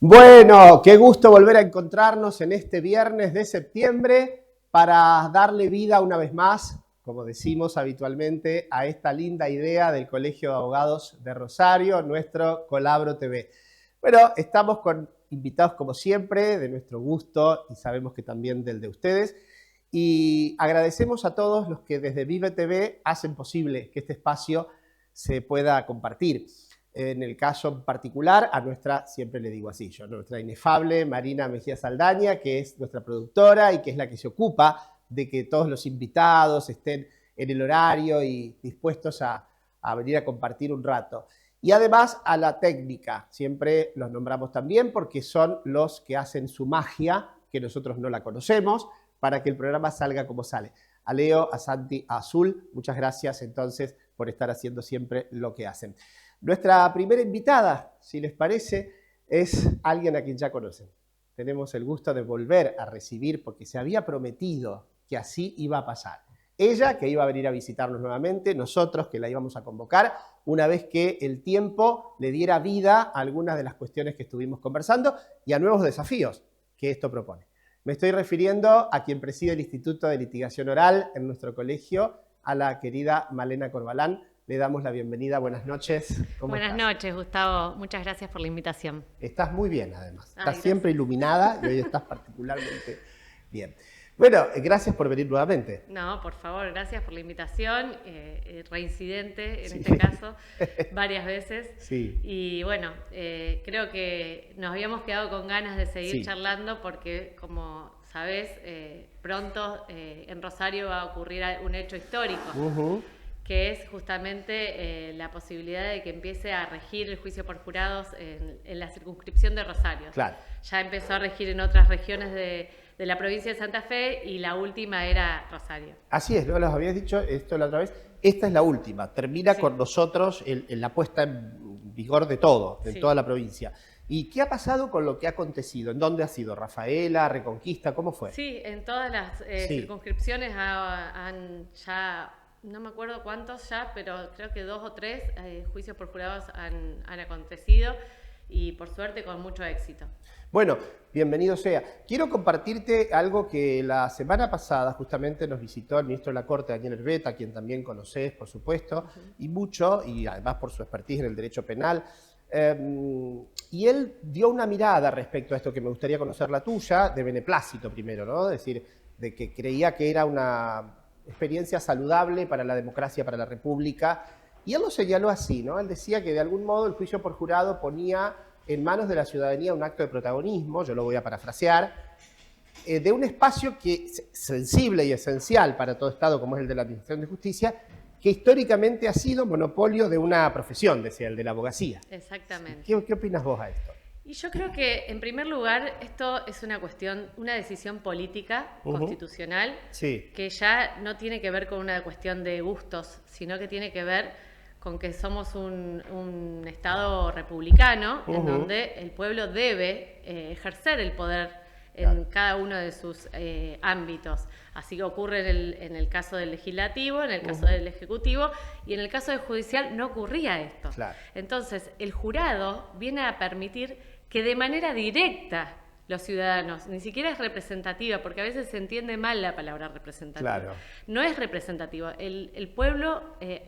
Bueno, qué gusto volver a encontrarnos en este viernes de septiembre para darle vida una vez más, como decimos habitualmente, a esta linda idea del Colegio de Abogados de Rosario, nuestro Colabro TV. Bueno, estamos con invitados como siempre, de nuestro gusto y sabemos que también del de ustedes. Y agradecemos a todos los que desde Vive TV hacen posible que este espacio se pueda compartir. En el caso en particular, a nuestra, siempre le digo así yo, nuestra inefable Marina Mejía Saldaña, que es nuestra productora y que es la que se ocupa de que todos los invitados estén en el horario y dispuestos a venir a compartir un rato. Y además a la técnica, siempre los nombramos también porque son los que hacen su magia, que nosotros no la conocemos, para que el programa salga como sale. A Leo, a Santi, a Azul, muchas gracias entonces por estar haciendo siempre lo que hacen. Nuestra primera invitada, si les parece, es alguien a quien ya conocen. Tenemos el gusto de volver a recibir porque se había prometido que así iba a pasar. Ella que iba a venir a visitarnos nuevamente, nosotros que la íbamos a convocar una vez que el tiempo le diera vida a algunas de las cuestiones que estuvimos conversando y a nuevos desafíos que esto propone. Me estoy refiriendo a quien preside el Instituto de Litigación Oral en nuestro colegio, a la querida Malena Corbalán. Le damos la bienvenida. Buenas noches. Buenas noches, Gustavo. Muchas gracias por la invitación. Estás muy bien, además. Estás siempre iluminada y hoy estás particularmente bien. Bueno, gracias por venir nuevamente. No, por favor, gracias por la invitación. Reincidente, en este caso, varias veces. Sí. Y bueno, creo que nos habíamos quedado con ganas de seguir charlando porque, como sabés, pronto en Rosario va a ocurrir un hecho histórico. Que es justamente la posibilidad de que empiece a regir el juicio por jurados en la circunscripción de Rosario. Claro. Ya empezó a regir en otras regiones de la provincia de Santa Fe y la última era Rosario. Así es, ¿no? Los habías dicho esto la otra vez. Esta es la última. Termina con nosotros en la puesta en vigor de todo, de toda la provincia. ¿Y qué ha pasado con lo que ha acontecido? ¿En dónde ha sido? ¿Rafaela? ¿Reconquista? ¿Cómo fue? Sí, en todas las circunscripciones han ya... No me acuerdo cuántos ya, pero creo que 2 o 3 juicios por jurados han acontecido y por suerte con mucho éxito. Bueno, bienvenido sea. Quiero compartirte algo que la semana pasada justamente nos visitó el ministro de la Corte, Daniel Herbeta, a quien también conoces, por supuesto, y mucho, y además por su expertise en el derecho penal. Y él dio una mirada respecto a esto que me gustaría conocer la tuya, de beneplácito primero, ¿no? Es decir, de que creía que era una experiencia saludable para la democracia, para la república, y él lo señaló así, ¿no? Él decía que de algún modo el juicio por jurado ponía en manos de la ciudadanía un acto de protagonismo, yo lo voy a parafrasear, de un espacio que es sensible y esencial para todo Estado, como es el de la Administración de Justicia, que históricamente ha sido monopolio de una profesión, decía, el de la abogacía. Exactamente. ¿Qué opinas vos a esto? Y yo creo que, en primer lugar, esto es una decisión política, constitucional, que ya no tiene que ver con una cuestión de gustos, sino que tiene que ver con que somos un Estado republicano, en donde el pueblo debe ejercer el poder en cada uno de sus ámbitos. Así que ocurre en el caso del legislativo, en el caso del ejecutivo, y en el caso del judicial no ocurría esto. Claro. Entonces, el jurado viene a permitir que de manera directa los ciudadanos, ni siquiera es representativa, porque a veces se entiende mal la palabra representativa. Claro. No es representativa. El pueblo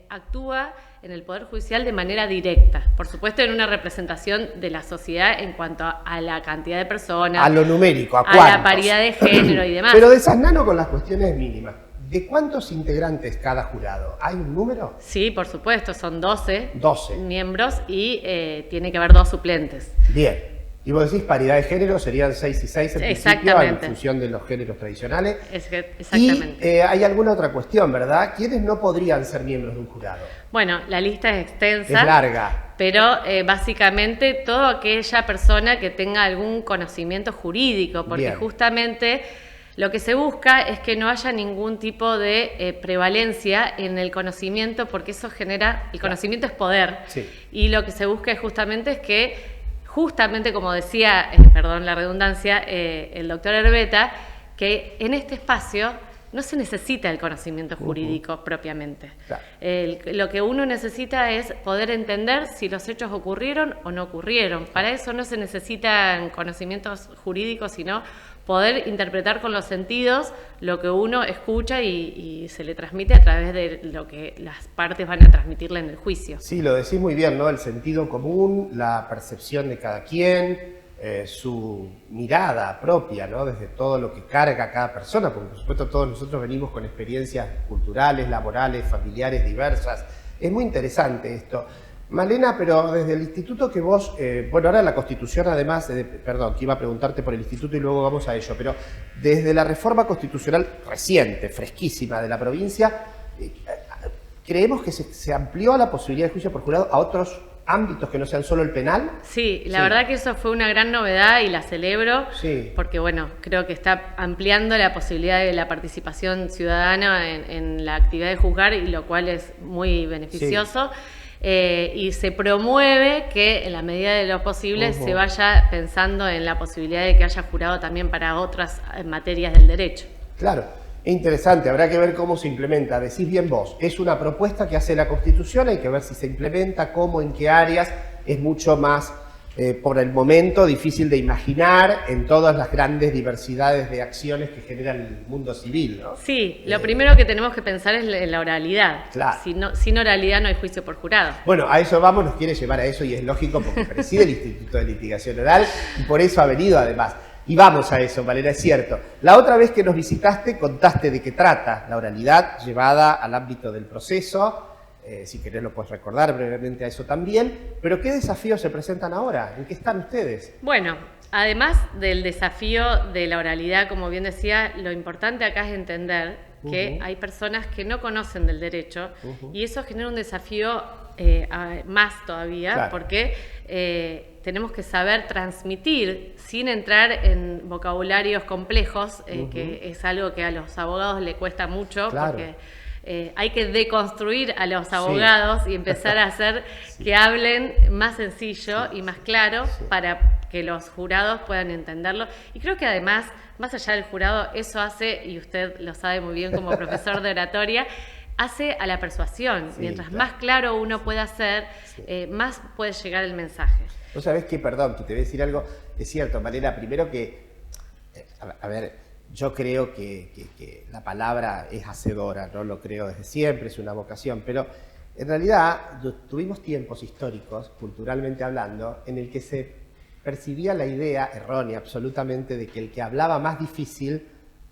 actúa en el Poder Judicial de manera directa. Por supuesto, en una representación de la sociedad en cuanto a la cantidad de personas. A lo numérico, a la paridad de género y demás. Pero desasnano con las cuestiones mínimas. ¿De cuántos integrantes cada jurado? ¿Hay un número? Sí, por supuesto, son 12 12 miembros y tiene que haber 2 suplentes. Bien. Y vos decís paridad de género, serían 6 y 6 en principio, en función de los géneros tradicionales. Exactamente. Y hay alguna otra cuestión, ¿verdad? ¿Quiénes no podrían ser miembros de un jurado? Bueno, la lista es extensa. Es larga. Pero básicamente toda aquella persona que tenga algún conocimiento jurídico, porque justamente lo que se busca es que no haya ningún tipo de prevalencia en el conocimiento, porque eso genera, el conocimiento es poder. Y lo que se busca justamente es que, justamente como decía, perdón la redundancia, el doctor Herbeta, que en este espacio no se necesita el conocimiento jurídico propiamente. Claro. Lo que uno necesita es poder entender si los hechos ocurrieron o no ocurrieron. Para eso no se necesitan conocimientos jurídicos, sino poder interpretar con los sentidos lo que uno escucha y se le transmite a través de lo que las partes van a transmitirle en el juicio. Sí, lo decís muy bien, ¿no? El sentido común, la percepción de cada quien, su mirada propia, ¿no? Desde todo lo que carga cada persona, porque por supuesto todos nosotros venimos con experiencias culturales, laborales, familiares diversas. Es muy interesante esto. Malena, pero desde el instituto que vos, bueno, ahora la Constitución además, perdón, que iba a preguntarte por el instituto y luego vamos a ello, pero desde la reforma constitucional reciente, fresquísima de la provincia, ¿creemos que se amplió la posibilidad de juicio por jurado a otros ámbitos que no sean solo el penal? Sí, la verdad que eso fue una gran novedad y la celebro, porque bueno, creo que está ampliando la posibilidad de la participación ciudadana en la actividad de juzgar, y lo cual es muy beneficioso. Y se promueve que en la medida de lo posible se vaya pensando en la posibilidad de que haya jurado también para otras materias del derecho. Claro, interesante, habrá que ver cómo se implementa. Decís bien vos, es una propuesta que hace la Constitución, hay que ver si se implementa, cómo, en qué áreas. Es mucho más, por el momento, difícil de imaginar en todas las grandes diversidades de acciones que genera el mundo civil, ¿no? Sí, lo primero que tenemos que pensar es la oralidad. Claro. Sin oralidad no hay juicio por jurado. Bueno, a eso vamos, nos quiere llevar a eso y es lógico porque preside el Instituto de Litigación Oral y por eso ha venido además. Y vamos a eso, Malena, es cierto. La otra vez que nos visitaste contaste de qué trata la oralidad llevada al ámbito del proceso. Si querés lo puedes recordar brevemente a eso también, pero ¿qué desafíos se presentan ahora? ¿En qué están ustedes? Bueno, además del desafío de la oralidad, como bien decía, lo importante acá es entender que hay personas que no conocen del derecho y eso genera un desafío más todavía, porque tenemos que saber transmitir sin entrar en vocabularios complejos, que es algo que a los abogados le cuesta mucho, porque hay que deconstruir a los abogados y empezar a hacer que hablen más sencillo y más claro para que los jurados puedan entenderlo. Y creo que además, más allá del jurado, eso hace, y usted lo sabe muy bien como profesor de oratoria, hace a la persuasión. Mientras más claro uno pueda hacer, más puede llegar el mensaje. Vos sabés que, perdón, que te voy a decir algo, es cierto, Malena, primero que, a ver, yo creo que la palabra es hacedora, no lo creo desde siempre, es una vocación, pero en realidad tuvimos tiempos históricos, culturalmente hablando, en el que se percibía la idea errónea absolutamente de que el que hablaba más difícil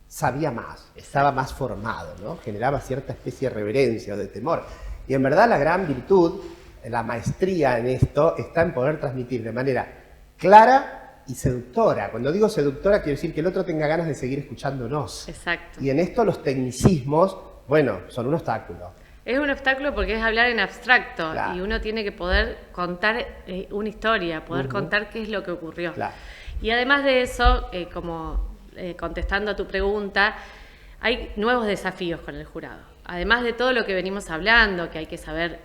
sabía más, estaba más formado, ¿no? Generaba cierta especie de reverencia o de temor. Y en verdad la gran virtud, la maestría en esto, está en poder transmitir de manera clara y seductora. Cuando digo seductora, quiero decir que el otro tenga ganas de seguir escuchándonos. Exacto. Y en esto los tecnicismos, bueno, son un obstáculo. Es un obstáculo porque es hablar en abstracto, claro, y uno tiene que poder contar una historia, poder contar qué es lo que ocurrió. Claro. Y además de eso, contestando a tu pregunta, hay nuevos desafíos con el jurado. Además de todo lo que venimos hablando, que hay que saber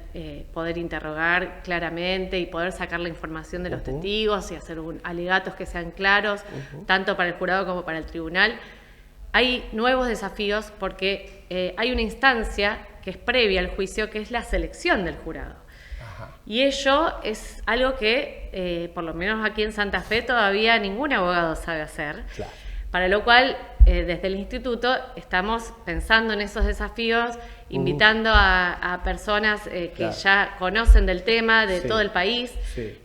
poder interrogar claramente y poder sacar la información de los testigos y hacer alegatos que sean claros, tanto para el jurado como para el tribunal, hay nuevos desafíos porque hay una instancia que es previa al juicio, que es la selección del jurado. Y ello es algo que, por lo menos aquí en Santa Fe, todavía ningún abogado sabe hacer. Claro. Para lo cual, desde el instituto estamos pensando en esos desafíos, invitando a personas que ya conocen del tema, de todo el país.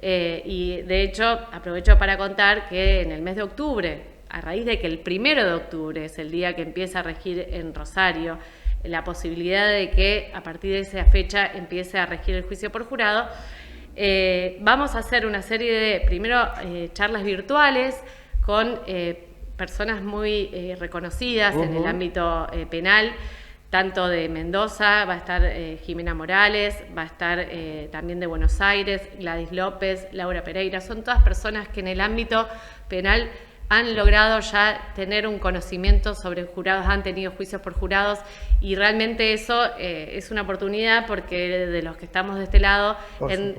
Y de hecho, aprovecho para contar que en el mes de octubre, a raíz de que el 1 de octubre es el día que empieza a regir en Rosario, la posibilidad de que a partir de esa fecha empiece a regir el juicio por jurado, vamos a hacer una serie de, primero, charlas virtuales con personas muy reconocidas en el ámbito penal, tanto de Mendoza, va a estar Jimena Morales, va a estar también de Buenos Aires, Gladys López, Laura Pereira, son todas personas que en el ámbito penal han logrado ya tener un conocimiento sobre jurados, han tenido juicios por jurados, y realmente eso es una oportunidad, porque de los que estamos de este lado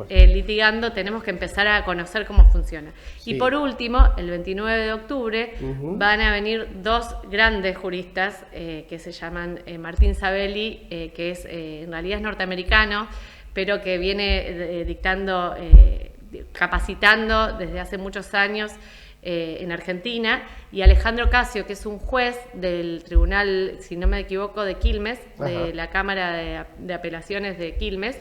litigando tenemos que empezar a conocer cómo funciona. Sí. Y por último, el 29 de octubre van a venir dos grandes juristas que se llaman Martín Sabelli, que es en realidad es norteamericano, pero que viene dictando, capacitando desde hace muchos años en Argentina, y Alejandro Casio, que es un juez del tribunal, si no me equivoco, de Quilmes, de la Cámara de Apelaciones de Quilmes,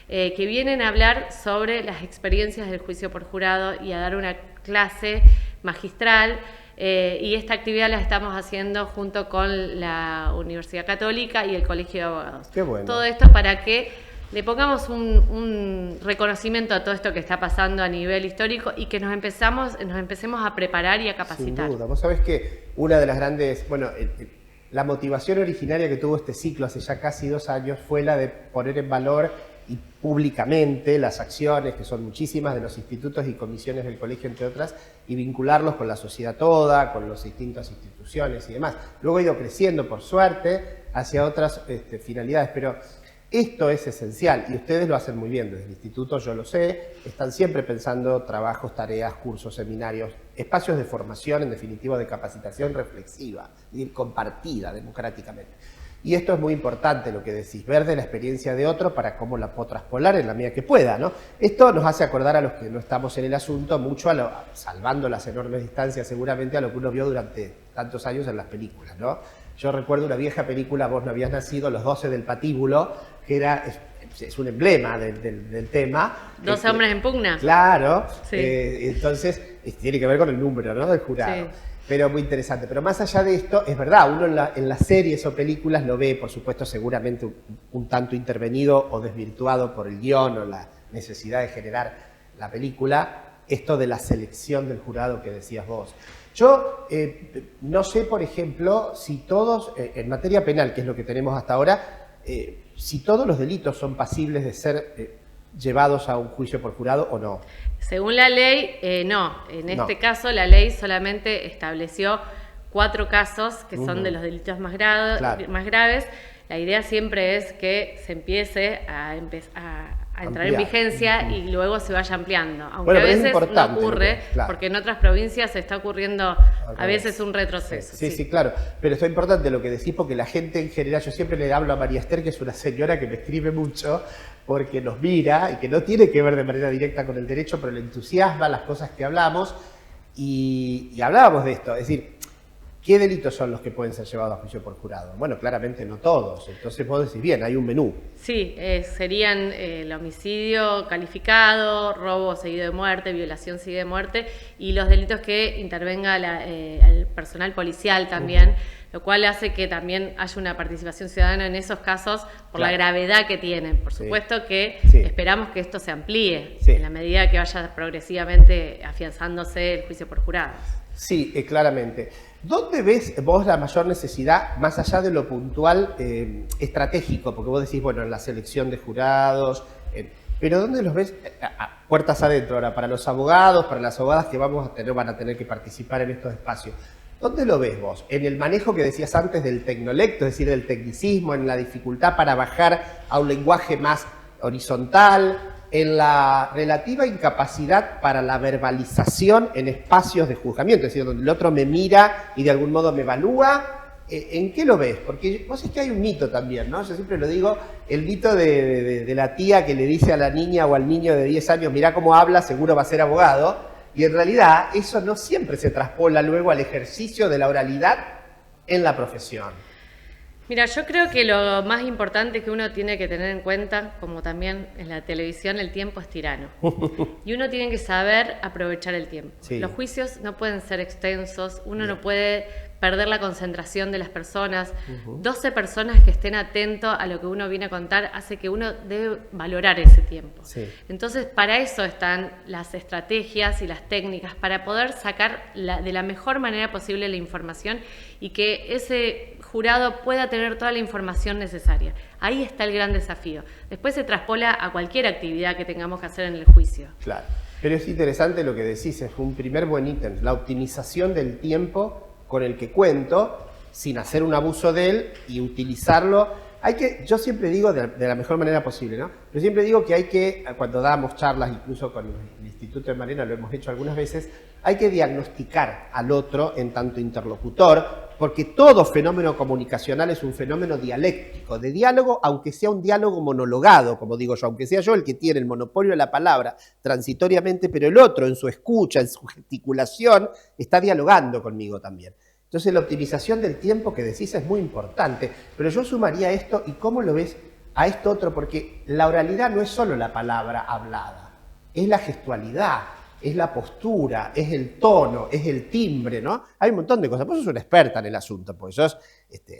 que vienen a hablar sobre las experiencias del juicio por jurado y a dar una clase magistral, y esta actividad la estamos haciendo junto con la Universidad Católica y el Colegio de Abogados. Qué bueno. Todo esto para que le pongamos un reconocimiento a todo esto que está pasando a nivel histórico y que nos empecemos a preparar y a capacitar. Sin duda. Vos sabés que una de las grandes, la motivación originaria que tuvo este ciclo hace ya casi 2 años fue la de poner en valor y públicamente las acciones, que son muchísimas, de los institutos y comisiones del colegio, entre otras, y vincularlos con la sociedad toda, con las distintas instituciones y demás. Luego ha ido creciendo, por suerte, hacia otras finalidades, pero esto es esencial, y ustedes lo hacen muy bien desde el instituto, yo lo sé, están siempre pensando trabajos, tareas, cursos, seminarios, espacios de formación, en definitiva de capacitación reflexiva, es decir, compartida democráticamente. Y esto es muy importante lo que decís, ver de la experiencia de otro para cómo la puedo traspolar en la medida que pueda, ¿no? Esto nos hace acordar a los que no estamos en el asunto mucho, salvando las enormes distancias seguramente, a lo que uno vio durante tantos años en las películas, ¿no? Yo recuerdo una vieja película, vos no habías nacido, Los 12 del Patíbulo, que es un emblema del tema. 12 hombres en pugna. Claro, sí. Entonces tiene que ver con el número, ¿no?, del jurado. Sí. Pero muy interesante. Pero más allá de esto, es verdad, uno en las series o películas lo ve, por supuesto, seguramente un tanto intervenido o desvirtuado por el guión o la necesidad de generar la película, esto de la selección del jurado que decías vos. Yo no sé, por ejemplo, si todos, en materia penal, que es lo que tenemos hasta ahora, si todos los delitos son pasibles de ser llevados a un juicio por jurado o no. Según la ley, no. En este caso, la ley solamente estableció 4 casos que son de los delitos más graves. La idea siempre es que se empiece a entrar en vigencia y luego se vaya ampliando. Aunque a veces no ocurre, porque en otras provincias se está ocurriendo a veces un retroceso. Sí, claro. Pero esto es importante lo que decís, porque la gente en general, yo siempre le hablo a María Esther, que es una señora que me escribe mucho, porque nos mira y que no tiene que ver de manera directa con el derecho, pero le entusiasma las cosas que hablamos, y hablábamos de esto, es decir, ¿qué delitos son los que pueden ser llevados a juicio por jurado? Bueno, claramente no todos, entonces vos decís, bien, hay un menú. Sí, serían el homicidio calificado, robo seguido de muerte, violación seguida de muerte, y los delitos que intervenga el personal policial también, lo cual hace que también haya una participación ciudadana en esos casos por la gravedad que tienen. Por supuesto que esperamos que esto se amplíe en la medida que vaya progresivamente afianzándose el juicio por jurados. Sí, claramente. ¿Dónde ves vos la mayor necesidad, más allá de lo puntual estratégico? Porque vos decís, bueno, en la selección de jurados, pero ¿dónde los ves puertas adentro ahora para los abogados, para las abogadas que van a tener que participar en estos espacios? ¿Dónde lo ves vos? ¿En el manejo que decías antes del tecnolecto, es decir, del tecnicismo, en la dificultad para bajar a un lenguaje más horizontal, en la relativa incapacidad para la verbalización en espacios de juzgamiento, es decir, donde el otro me mira y de algún modo me evalúa? ¿En qué lo ves? Porque vos sabés que hay un mito también, ¿no? Yo siempre lo digo, el mito de la tía que le dice a la niña o al niño de 10 años, mirá cómo habla, seguro va a ser abogado. Y en realidad eso no siempre se traspola luego al ejercicio de la oralidad en la profesión. Mira, yo creo que lo más importante que uno tiene que tener en cuenta, como también en la televisión, el tiempo es tirano. Y uno tiene que saber aprovechar el tiempo. Sí. Los juicios no pueden ser extensos, uno no puede perder la concentración de las personas. 12 personas que estén atentos a lo que uno viene a contar hace que uno debe valorar ese tiempo. Sí. Entonces, para eso están las estrategias y las técnicas, para poder sacar de la mejor manera posible la información y que ese jurado pueda tener toda la información necesaria. Ahí está el gran desafío. Después se traspola a cualquier actividad que tengamos que hacer en el juicio. Claro. Pero es interesante lo que decís, es un primer buen ítem, la optimización del tiempo con el que cuento, sin hacer un abuso de él y utilizarlo. Yo siempre digo de la mejor manera posible, ¿no? Yo siempre digo que hay que, cuando damos charlas, incluso con el Instituto de Marina, lo hemos hecho algunas veces, hay que diagnosticar al otro en tanto interlocutor, porque todo fenómeno comunicacional es un fenómeno dialéctico, de diálogo, aunque sea un diálogo monologado, como digo yo, aunque sea yo el que tiene el monopolio de la palabra transitoriamente, pero el otro en su escucha, en su gesticulación, está dialogando conmigo también. Entonces la optimización del tiempo que decís es muy importante, pero yo sumaría esto, ¿y cómo lo ves a esto otro? Porque la oralidad no es solo la palabra hablada, es la gestualidad, es la postura, es el tono, es el timbre, ¿no? Hay un montón de cosas. Vos sos una experta en el asunto, porque sos,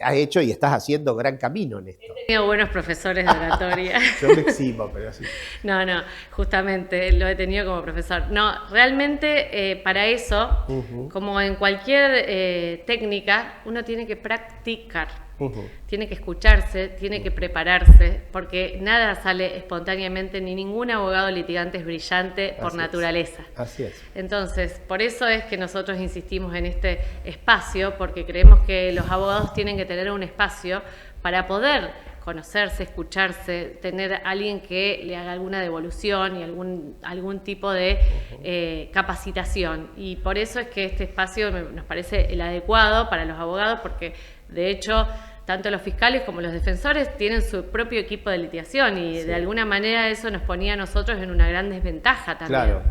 has hecho y estás haciendo gran camino en esto. He tenido buenos profesores de oratoria. Yo me eximo, pero sí. No, justamente lo he tenido como profesor. No, realmente para eso, como en cualquier técnica, uno tiene que practicar. Tiene que escucharse, tiene que prepararse, porque nada sale espontáneamente, ni ningún abogado litigante es brillante por naturaleza. Así es. Entonces, por eso es que nosotros insistimos en este espacio, porque creemos que los abogados tienen que tener un espacio para poder conocerse, escucharse, tener a alguien que le haga alguna devolución y algún tipo de capacitación. Y por eso es que este espacio nos parece el adecuado para los abogados, porque de hecho tanto los fiscales como los defensores tienen su propio equipo de litigación y de alguna manera eso nos ponía a nosotros en una gran desventaja también. Claro.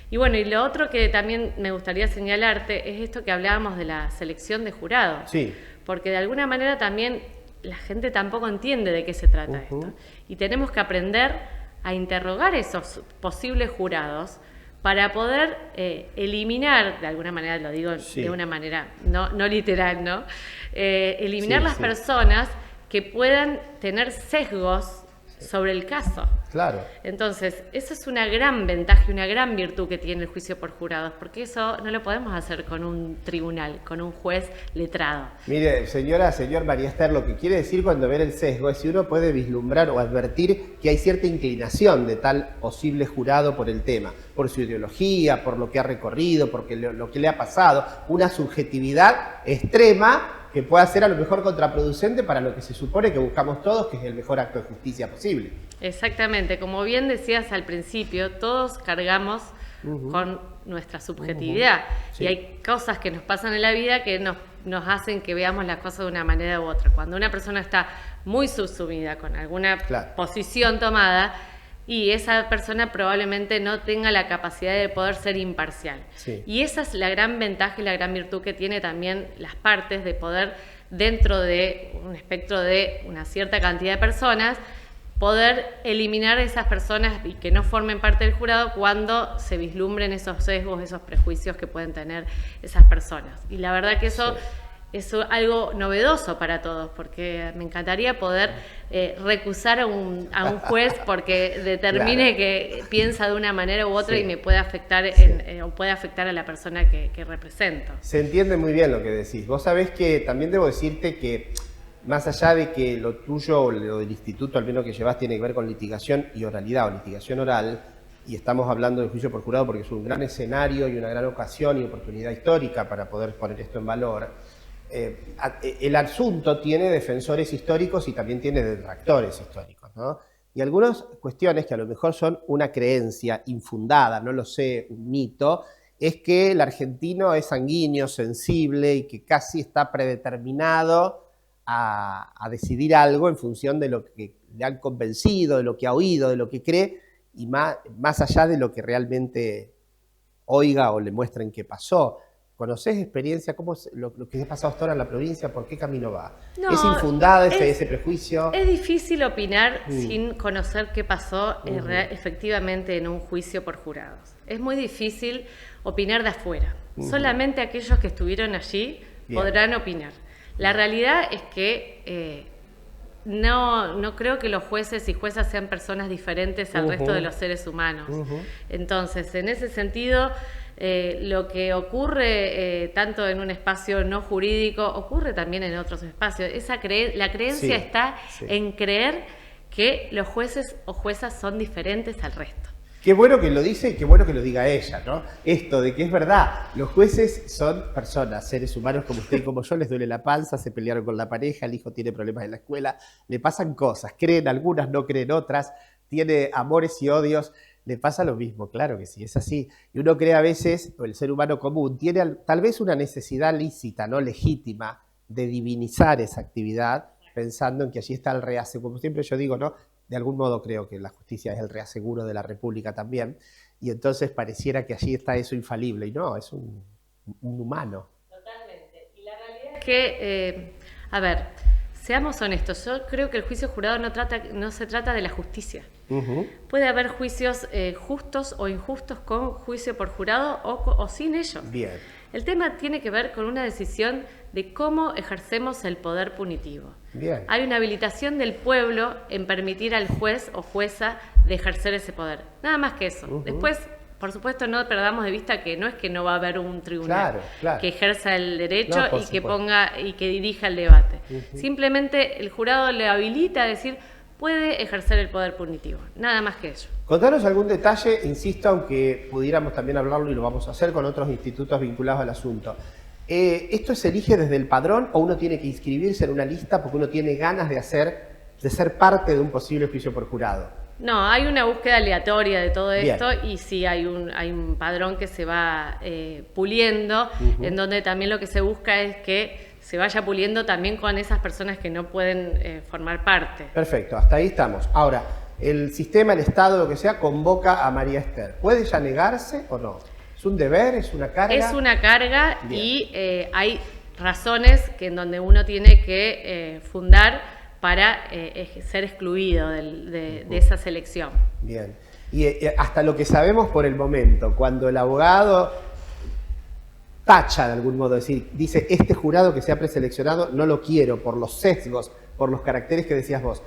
Y bueno, y lo otro que también me gustaría señalarte es esto que hablábamos de la selección de jurados. Sí. Porque de alguna manera también la gente tampoco entiende de qué se trata esto. Y tenemos que aprender a interrogar esos posibles jurados para poder eliminar, de alguna manera lo digo de una manera no literal, ¿no? Eliminar las personas que puedan tener sesgos sobre el caso. Claro. Entonces, eso es una gran ventaja y una gran virtud que tiene el juicio por jurados, porque eso no lo podemos hacer con un tribunal, con un juez letrado. Mire, señor María Esther, lo que quiere decir cuando ver el sesgo es si uno puede vislumbrar o advertir que hay cierta inclinación de tal posible jurado por el tema, por su ideología, por lo que ha recorrido, por lo que le ha pasado, una subjetividad extrema que pueda ser a lo mejor contraproducente para lo que se supone que buscamos todos, que es el mejor acto de justicia posible. Exactamente, como bien decías al principio, todos cargamos con nuestra subjetividad y hay cosas que nos pasan en la vida que nos hacen que veamos las cosas de una manera u otra. Cuando una persona está muy subsumida con alguna posición tomada, y esa persona probablemente no tenga la capacidad de poder ser imparcial. Sí. Y esa es la gran ventaja y la gran virtud que tiene también las partes de poder, dentro de un espectro de una cierta cantidad de personas, poder eliminar esas personas y que no formen parte del jurado cuando se vislumbren esos sesgos, esos prejuicios que pueden tener esas personas. Y la verdad que eso es algo novedoso para todos, porque me encantaría poder recusar a un juez porque determine que piensa de una manera u otra y me puede afectar o puede afectar a la persona que represento. Se entiende muy bien lo que decís. Vos sabés que también debo decirte que más allá de que lo tuyo o lo del instituto, al menos que llevas, tiene que ver con litigación y oralidad o litigación oral, y estamos hablando del juicio por jurado porque es un gran escenario y una gran ocasión y oportunidad histórica para poder poner esto en valor. El asunto tiene defensores históricos y también tiene detractores históricos, ¿no? Y algunas cuestiones que a lo mejor son una creencia infundada, no lo sé, un mito, es que el argentino es sanguíneo, sensible y que casi está predeterminado a decidir algo en función de lo que le han convencido, de lo que ha oído, de lo que cree, y más allá de lo que realmente oiga o le muestren que pasó. ¿Conocés experiencia? ¿Cómo lo que ha pasado hasta ahora en la provincia? ¿Por qué camino va? No, ¿es infundada ese prejuicio? Es difícil opinar sin conocer qué pasó efectivamente en un juicio por jurados. Es muy difícil opinar de afuera. Solamente aquellos que estuvieron allí podrán opinar. La realidad es que no creo que los jueces y juezas sean personas diferentes al resto de los seres humanos. Entonces, en ese sentido, lo que ocurre tanto en un espacio no jurídico, ocurre también en otros espacios. La creencia está en creer que los jueces o juezas son diferentes al resto. Qué bueno que lo dice y qué bueno que lo diga ella, ¿no? Esto de que es verdad, los jueces son personas, seres humanos como usted y como yo, les duele la panza, se pelearon con la pareja, el hijo tiene problemas en la escuela, le pasan cosas, creen algunas, no creen otras, tiene amores y odios, le pasa lo mismo, claro que sí, es así. Y uno cree a veces, o el ser humano común, tiene tal vez una necesidad lícita, no legítima, de divinizar esa actividad, pensando en que allí está el reaseguro. Como siempre yo digo, ¿no? De algún modo creo que la justicia es el reaseguro de la República también, y entonces pareciera que allí está eso infalible, y no, es un humano. Totalmente. Y la realidad es que, a ver, seamos honestos, yo creo que el juicio jurado no se trata de la justicia. Puede haber juicios justos o injustos con juicio por jurado o sin ellos. Bien. El tema tiene que ver con una decisión de cómo ejercemos el poder punitivo. Bien. Hay una habilitación del pueblo en permitir al juez o jueza de ejercer ese poder. Nada más que eso. Después, por supuesto, no perdamos de vista que no es que no va a haber un tribunal que ejerza el derecho y que dirija el debate. Simplemente el jurado le habilita a decir, puede ejercer el poder punitivo. Nada más que eso. Contanos algún detalle, insisto, aunque pudiéramos también hablarlo y lo vamos a hacer con otros institutos vinculados al asunto. ¿Esto se elige desde el padrón o uno tiene que inscribirse en una lista porque uno tiene ganas de ser parte de un posible juicio por jurado? No, hay una búsqueda aleatoria de todo esto. Bien. Y sí hay un padrón que se va puliendo, en donde también lo que se busca es que se vaya puliendo también con esas personas que no pueden formar parte. Perfecto, hasta ahí estamos. Ahora, el sistema, el Estado, lo que sea, convoca a María Esther. ¿Puede ya negarse o no? ¿Es un deber? ¿Es una carga? Es una carga. Bien. Y hay razones en donde uno tiene que fundar para ser excluido de esa selección. Bien. Y hasta lo que sabemos por el momento, cuando el abogado tacha de algún modo, dice, este jurado que se ha preseleccionado no lo quiero por los sesgos, por los caracteres que decías vos.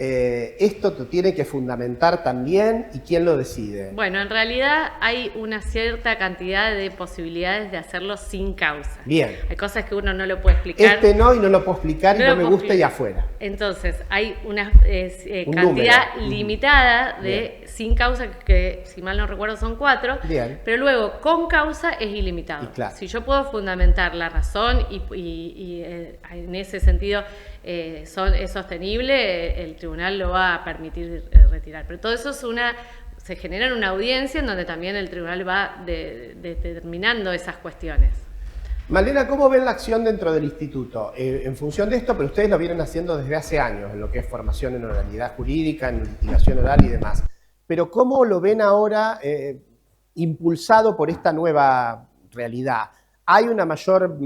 Esto te tiene que fundamentar también, ¿y quién lo decide? Bueno, en realidad hay una cierta cantidad de posibilidades de hacerlo sin causa. Bien. Hay cosas que uno no lo puede explicar. No, y no lo puedo explicar, y no me gusta y afuera. Entonces, hay una cantidad limitada de sin causa, que si mal no recuerdo son 4, Bien. Pero luego con causa es ilimitado. Claro. Si yo puedo fundamentar la razón y en ese sentido es sostenible, el tribunal lo va a permitir retirar. Pero todo eso se genera en una audiencia en donde también el tribunal va determinando esas cuestiones. Malena, ¿cómo ven la acción dentro del instituto? En función de esto, pero ustedes lo vienen haciendo desde hace años, en lo que es formación en oralidad jurídica, en litigación oral y demás. Pero ¿cómo lo ven ahora impulsado por esta nueva realidad? ¿Hay una mayor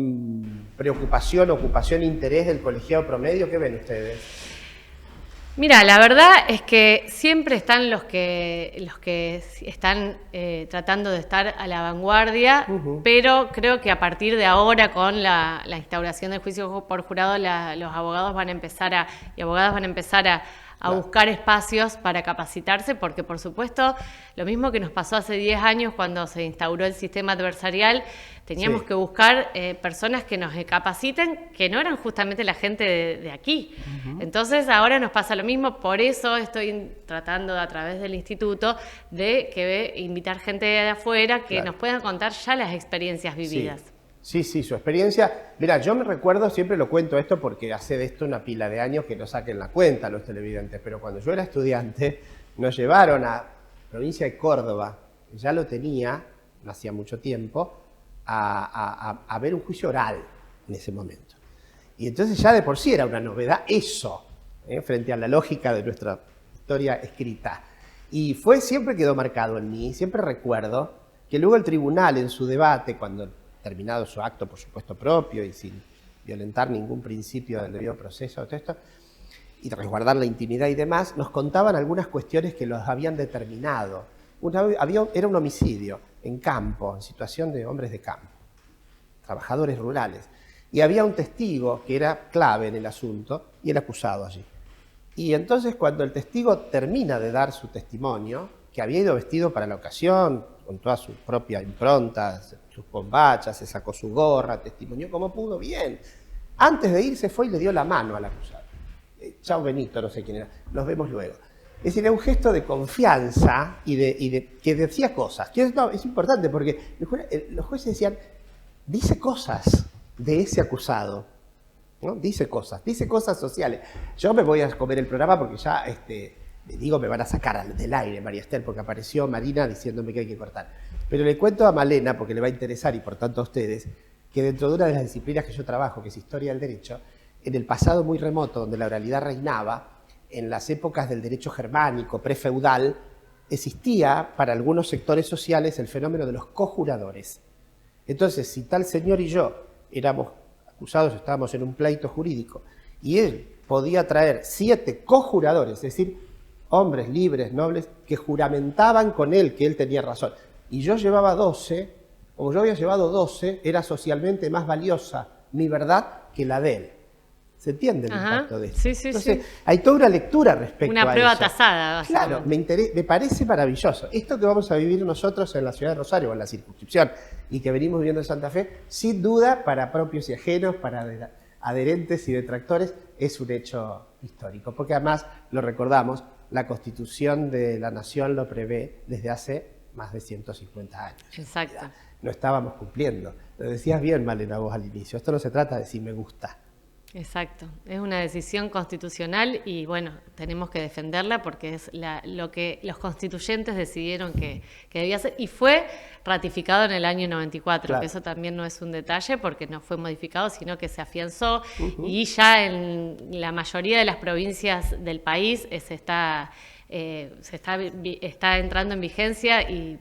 preocupación, ocupación, interés del colegiado promedio? ¿Qué ven ustedes? Mira, la verdad es que siempre están los que están tratando de estar a la vanguardia, pero creo que a partir de ahora, con la instauración del juicio por jurado, los abogados van a empezar a buscar espacios para capacitarse, porque por supuesto, lo mismo que nos pasó hace 10 años cuando se instauró el sistema adversarial, teníamos que buscar personas que nos capaciten, que no eran justamente la gente de aquí. Entonces ahora nos pasa lo mismo, por eso estoy tratando a través del instituto de invitar gente de afuera que nos puedan contar ya las experiencias vividas. Sí, su experiencia. Mira, yo me recuerdo, siempre lo cuento esto porque hace de esto una pila de años que no saquen la cuenta los televidentes, pero cuando yo era estudiante nos llevaron a provincia de Córdoba, ya lo tenía, no hacía mucho tiempo, a ver un juicio oral en ese momento. Y entonces ya de por sí era una novedad eso, frente a la lógica de nuestra historia escrita. Y siempre quedó marcado en mí, siempre recuerdo que luego el tribunal en su debate, cuando terminado su acto, por supuesto, propio y sin violentar ningún principio del debido proceso, todo esto, y resguardar la intimidad y demás, nos contaban algunas cuestiones que los habían determinado. Era un homicidio en campo, en situación de hombres de campo, trabajadores rurales. y había un testigo que era clave en el asunto y el acusado allí. Y entonces cuando el testigo termina de dar su testimonio, que había ido vestido para la ocasión, con toda su propia impronta, sus bombachas, se sacó su gorra, testimonió como pudo, bien. Antes de irse fue y le dio la mano al acusado. Chao Benito, no sé quién era, nos vemos luego. Es decir, era un gesto de confianza y de que decía cosas. Es importante porque los jueces decían, dice cosas de ese acusado, ¿no? Dice cosas sociales. Yo me voy a comer el programa porque ya, me van a sacar del aire, María Esther, porque apareció Marina diciéndome que hay que cortar. Pero le cuento a Malena, porque le va a interesar y por tanto a ustedes, que dentro de una de las disciplinas que yo trabajo, que es Historia del Derecho, en el pasado muy remoto, donde la oralidad reinaba, en las épocas del derecho germánico, prefeudal, existía para algunos sectores sociales el fenómeno de los cojuradores. Entonces, si tal señor y yo éramos acusados, estábamos en un pleito jurídico, y él podía traer 7 cojuradores, es decir, hombres libres, nobles, que juramentaban con él que él tenía razón, y yo llevaba 12, como yo había llevado 12, era socialmente más valiosa mi verdad que la de él. ¿Se entiende el impacto de esto? Sí, sí, entonces, sí. hay toda una lectura respecto a eso. Una prueba tasada. Claro, me parece maravilloso. Esto que vamos a vivir nosotros en la ciudad de Rosario, o en la circunscripción, y que venimos viviendo en Santa Fe, sin duda, para propios y ajenos, para adherentes y detractores, es un hecho histórico. Porque además, lo recordamos, la Constitución de la Nación lo prevé desde hace más de 150 años. Exacto. No estábamos cumpliendo. Lo decías bien, Malena, vos al inicio. Esto no se trata de si me gusta. Exacto, es una decisión constitucional y bueno, tenemos que defenderla porque es lo que los constituyentes decidieron que debía ser y fue ratificado en el año 94, claro. Que eso también no es un detalle porque no fue modificado, sino que se afianzó y ya en la mayoría de las provincias del país está entrando en vigencia y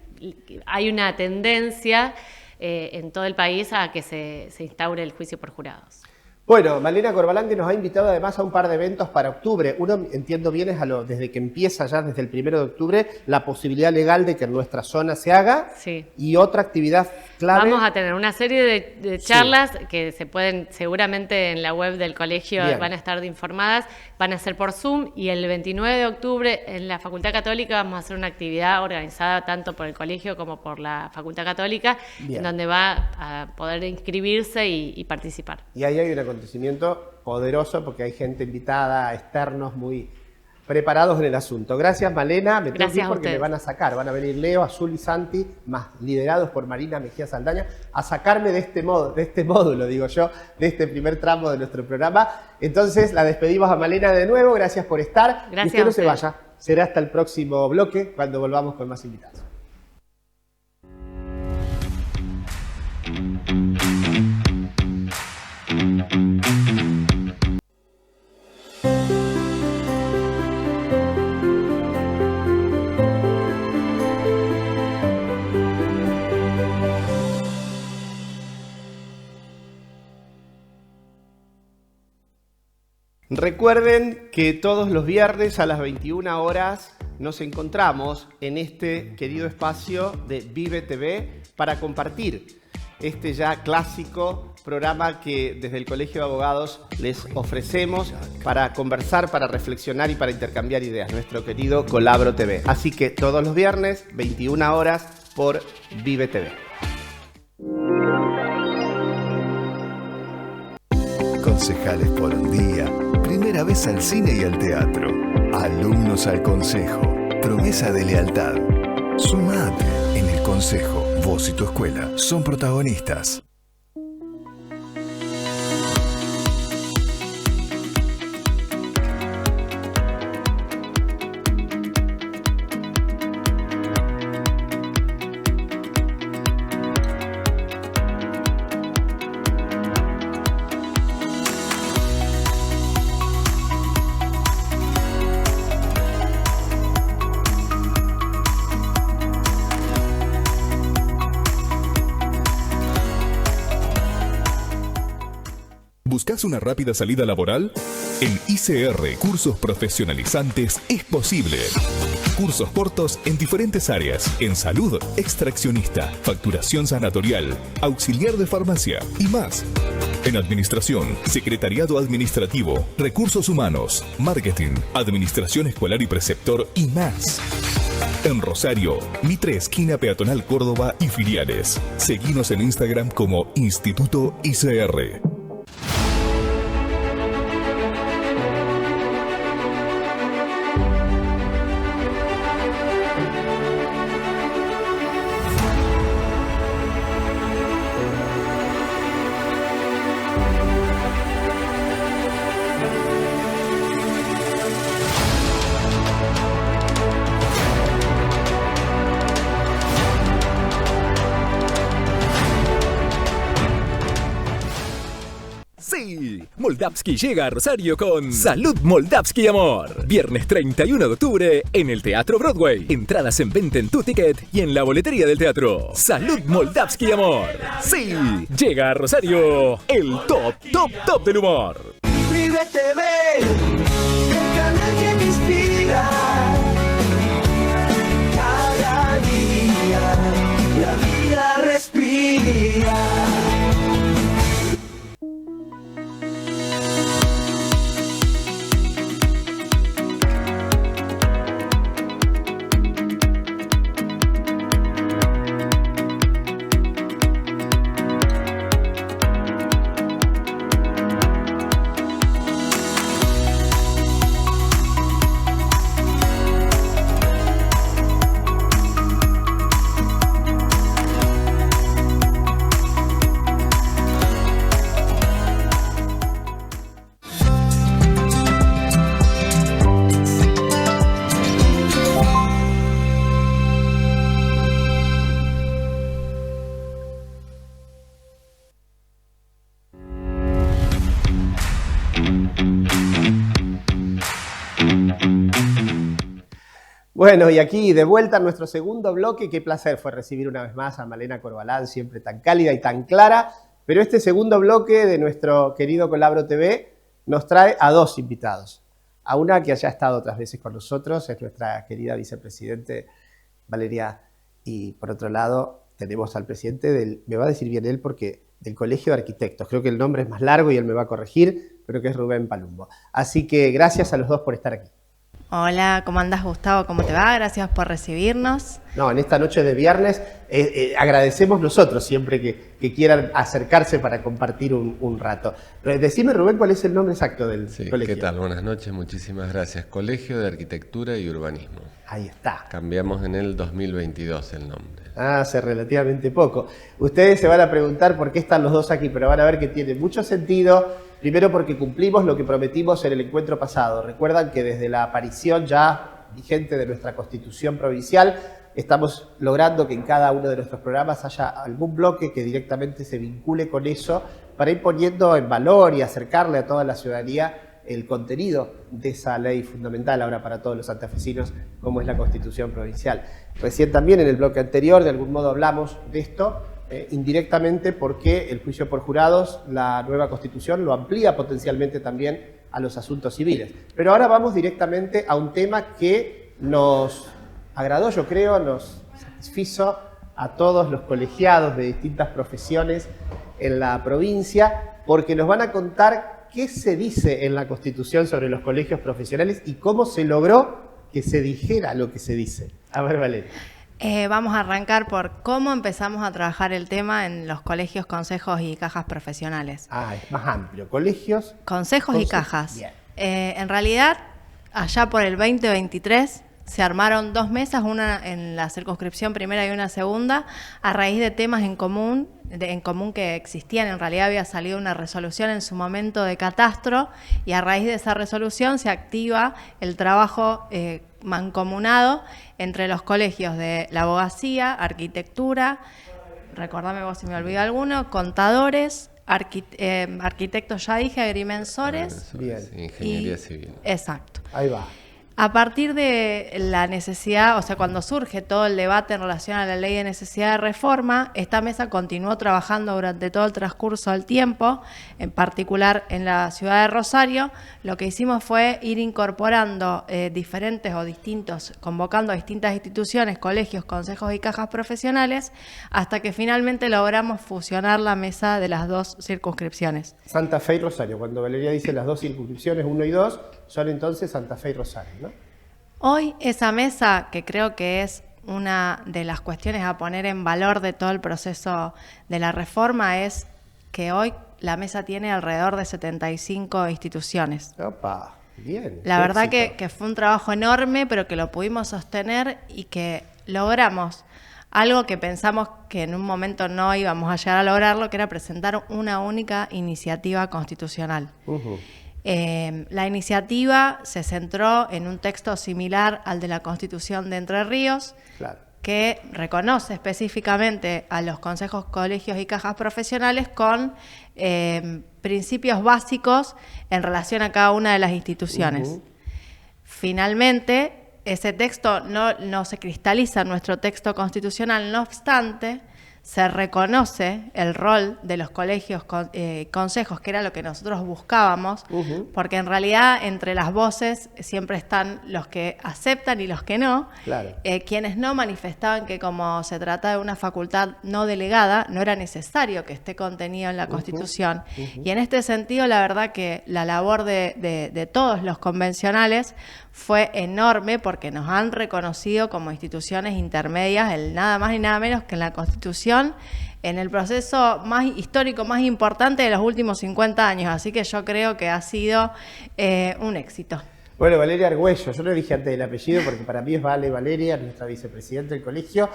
hay una tendencia en todo el país a que se instaure el juicio por jurados. Bueno, Malena Corbalán nos ha invitado además a un par de eventos para octubre. Uno, entiendo bien, es desde que empieza ya desde el 1 de octubre la posibilidad legal de que en nuestra zona se haga. Sí. Y otra actividad clave. Vamos a tener una serie de charlas que se pueden, seguramente en la web del colegio Bien. Van a estar informadas, van a ser por Zoom y el 29 de octubre en la Facultad Católica vamos a hacer una actividad organizada tanto por el colegio como por la Facultad Católica, Bien. En donde va a poder inscribirse y participar. Y ahí hay un acontecimiento poderoso porque hay gente invitada, externos muy preparados en el asunto. Gracias, Malena. Me tengo que ir porque me van a sacar. Van a venir Leo, Azul y Santi, más liderados por Marina Mejía Saldaña, a sacarme de este módulo, digo yo, de este primer tramo de nuestro programa. Entonces, la despedimos a Malena de nuevo. Gracias por estar. Gracias. Y usted no se vaya. Será hasta el próximo bloque, cuando volvamos con más invitados. Recuerden que todos los viernes a las 21 horas nos encontramos en este querido espacio de Vive TV para compartir este ya clásico programa que desde el Colegio de Abogados les ofrecemos para conversar, para reflexionar y para intercambiar ideas, nuestro querido Colabro TV. Así que todos los viernes, 21 horas por Vive TV. Concejales por un día, primera vez al cine y al teatro, alumnos al consejo, promesa de lealtad. Sumate en el consejo, vos y tu escuela son protagonistas. ¿Buscas una rápida salida laboral? En ICR Cursos Profesionalizantes es posible. Cursos cortos en diferentes áreas, en salud, extraccionista, facturación sanatorial, auxiliar de farmacia y más. En administración, secretariado administrativo, recursos humanos, marketing, administración escolar y preceptor y más. En Rosario, Mitre esquina Peatonal Córdoba y filiales. Seguinos en Instagram como Instituto ICR. Moldavsky llega a Rosario con Salud Moldavsky Amor. Viernes 31 de octubre en el Teatro Broadway. Entradas en venta en Tu Ticket y en la boletería del teatro. Salud Moldavsky Amor. Sí, llega a Rosario el top del humor. Vive TV, el canal que me inspira. Cada día la vida respira. Bueno, y aquí de vuelta a nuestro segundo bloque. Qué placer fue recibir una vez más a Malena Corbalán, siempre tan cálida y tan clara. Pero este segundo bloque de nuestro querido Colabro TV nos trae a dos invitados. A una que ya ha estado otras veces con nosotros, es nuestra querida vicepresidente Valeria. Y por otro lado tenemos al presidente del, me va a decir bien él porque, del Colegio de Arquitectos. Creo que el nombre es más largo y él me va a corregir, pero que es Rubén Palumbo. Así que gracias a los dos por estar aquí. Hola, ¿cómo andás, Gustavo? ¿Cómo te va? Gracias por recibirnos. No, en esta noche de viernes agradecemos nosotros siempre que quieran acercarse para compartir un rato. Decime, Rubén, ¿cuál es el nombre exacto del colegio? ¿Qué tal? Buenas noches, muchísimas gracias. Colegio de Arquitectura y Urbanismo. Ahí está. Cambiamos en el 2022 el nombre. Hace relativamente poco. Ustedes se van a preguntar por qué están los dos aquí, pero van a ver que tiene mucho sentido. Primero porque cumplimos lo que prometimos en el encuentro pasado. Recuerdan que desde la aparición ya vigente de nuestra Constitución Provincial, estamos logrando que en cada uno de nuestros programas haya algún bloque que directamente se vincule con eso para ir poniendo en valor y acercarle a toda la ciudadanía el contenido de esa ley fundamental ahora para todos los santafesinos, como es la Constitución Provincial. Recién también en el bloque anterior, de algún modo hablamos de esto, indirectamente porque el juicio por jurados, la nueva Constitución, lo amplía potencialmente también a los asuntos civiles. Pero ahora vamos directamente a un tema que nos agradó, yo creo, nos satisfizo a todos los colegiados de distintas profesiones en la provincia, porque nos van a contar qué se dice en la Constitución sobre los colegios profesionales y cómo se logró que se dijera lo que se dice. A ver, Valeria. Vamos a arrancar por cómo empezamos a trabajar el tema en los colegios, consejos y cajas profesionales. Ah, es más amplio. Colegios, consejos y cajas. En realidad, allá por el 2023 se armaron dos mesas, una en la circunscripción primera y una segunda, a raíz de temas en común que existían. En realidad había salido una resolución en su momento de catastro y a raíz de esa resolución se activa el trabajo mancomunado entre los colegios de la abogacía, arquitectura, recordame vos si me olvido alguno, contadores, arquitectos ya dije, agrimensores. Ingeniería civil. Exacto. Ahí va. A partir de la necesidad, o sea, cuando surge todo el debate en relación a la ley de necesidad de reforma, esta mesa continuó trabajando durante todo el transcurso del tiempo, en particular en la ciudad de Rosario. Lo que hicimos fue ir incorporando diferentes o distintos, convocando a distintas instituciones, colegios, consejos y cajas profesionales, hasta que finalmente logramos fusionar la mesa de las dos circunscripciones. Santa Fe y Rosario. Cuando Valeria dice las dos circunscripciones, 1 y 2, son entonces Santa Fe y Rosario, ¿no? Hoy esa mesa, que creo que es una de las cuestiones a poner en valor de todo el proceso de la reforma, es que hoy la mesa tiene alrededor de 75 instituciones. Opa, bien. La verdad que fue un trabajo enorme, pero que lo pudimos sostener y que logramos algo que pensamos que en un momento no íbamos a llegar a lograrlo, que era presentar una única iniciativa constitucional. La iniciativa se centró en un texto similar al de la Constitución de Entre Ríos, claro, que reconoce específicamente a los consejos, colegios y cajas profesionales con principios básicos en relación a cada una de las instituciones. Finalmente, ese texto no se cristaliza en nuestro texto constitucional, no obstante, se reconoce el rol de los colegios, consejos, que era lo que nosotros buscábamos, porque en realidad entre las voces siempre están los que aceptan y los que no, claro. Quienes no manifestaban que como se trata de una facultad no delegada, no era necesario que esté contenido en la Constitución. Y en este sentido, la verdad que la labor de todos los convencionales fue enorme, porque nos han reconocido como instituciones intermedias, nada más y nada menos que en la Constitución, en el proceso más histórico, más importante de los últimos 50 años. Así que yo creo que ha sido un éxito. Bueno, Valeria Argüello, yo lo dije antes del apellido porque para mí es Valeria, nuestra vicepresidenta del colegio,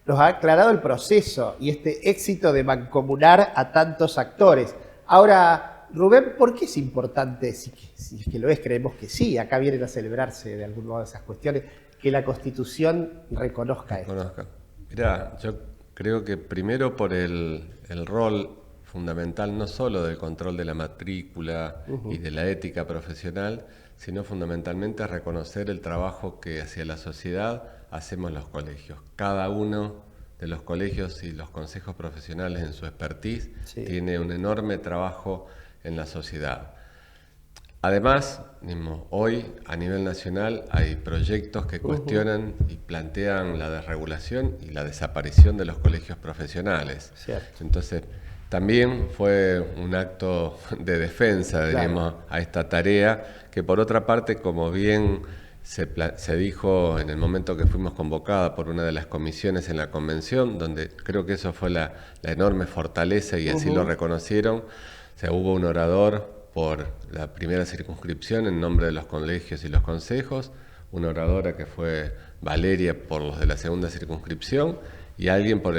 nos ha aclarado el proceso y este éxito de mancomunar a tantos actores. Ahora, Rubén, ¿por qué es importante, si es que lo es, creemos que sí, acá vienen a celebrarse de algún modo de esas cuestiones, que la Constitución reconozca esto? Mirá, yo creo que primero por el rol fundamental no solo del control de la matrícula y de la ética profesional, sino fundamentalmente reconocer el trabajo que hacia la sociedad hacemos los colegios. Cada uno de los colegios y los consejos profesionales en su expertise tiene un enorme trabajo en la sociedad. Además, hoy a nivel nacional hay proyectos que cuestionan y plantean la desregulación y la desaparición de los colegios profesionales. Cierto. Entonces, también fue un acto de defensa, digamos, a esta tarea, que por otra parte, como bien se dijo en el momento que fuimos convocadas por una de las comisiones en la convención, donde creo que eso fue la enorme fortaleza y así lo reconocieron. O sea, hubo un orador por la primera circunscripción en nombre de los colegios y los consejos, una oradora que fue Valeria por los de la segunda circunscripción y alguien por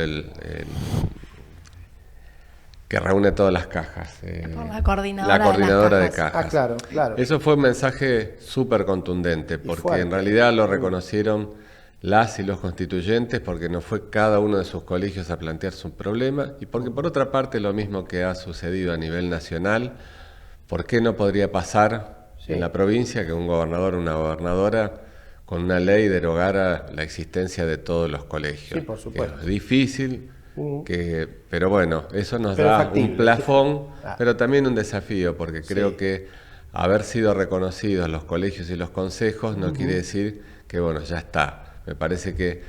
que reúne todas las cajas. La coordinadora de cajas. Ah, claro, claro. Eso fue un mensaje súper contundente, porque en realidad lo reconocieron las y los constituyentes, porque no fue cada uno de sus colegios a plantear su problema, y porque por otra parte lo mismo que ha sucedido a nivel nacional, ¿por qué no podría pasar en la provincia que un gobernador o una gobernadora con una ley derogara la existencia de todos los colegios? Sí, por supuesto. Es difícil, pero bueno, eso nos da factible, un plafón, pero también un desafío, porque creo que haber sido reconocidos los colegios y los consejos no quiere decir que, bueno, ya está. Me parece que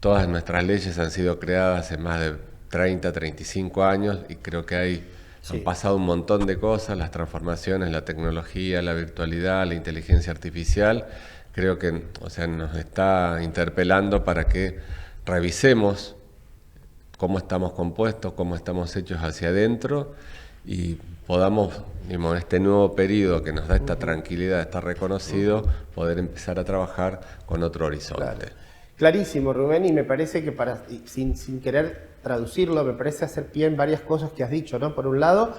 todas nuestras leyes han sido creadas hace más de 30, 35 años y creo que han pasado un montón de cosas, las transformaciones, la tecnología, la virtualidad, la inteligencia artificial. Creo que nos está interpelando para que revisemos cómo estamos compuestos, cómo estamos hechos hacia adentro y podamos, en este nuevo periodo que nos da esta tranquilidad, está reconocido, poder empezar a trabajar con otro horizonte. Claro. Clarísimo, Rubén, y me parece que sin querer traducirlo, me parece hacer pie en varias cosas que has dicho, ¿no? Por un lado,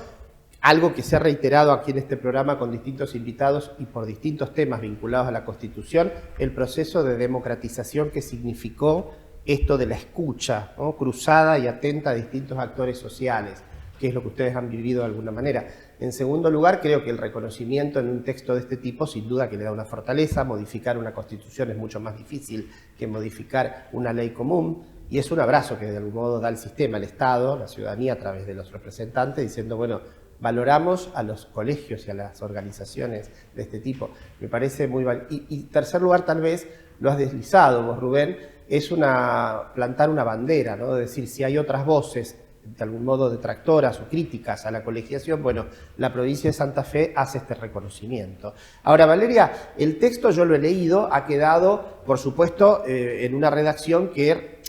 algo que se ha reiterado aquí en este programa con distintos invitados y por distintos temas vinculados a la Constitución, el proceso de democratización que significó esto de la escucha, ¿no? Cruzada y atenta a distintos actores sociales, que es lo que ustedes han vivido de alguna manera. En segundo lugar, creo que el reconocimiento en un texto de este tipo, sin duda que le da una fortaleza. Modificar una constitución es mucho más difícil que modificar una ley común, y es un abrazo que de algún modo da el sistema, el Estado, la ciudadanía a través de los representantes, diciendo, bueno, valoramos a los colegios y a las organizaciones de este tipo. Me parece muy y tercer lugar, tal vez, lo has deslizado vos, Rubén, es plantar una bandera, ¿no? Es decir, si hay otras voces de algún modo detractoras o críticas a la colegiación, bueno, la provincia de Santa Fe hace este reconocimiento. Ahora, Valeria, el texto yo lo he leído, ha quedado, por supuesto, en una redacción que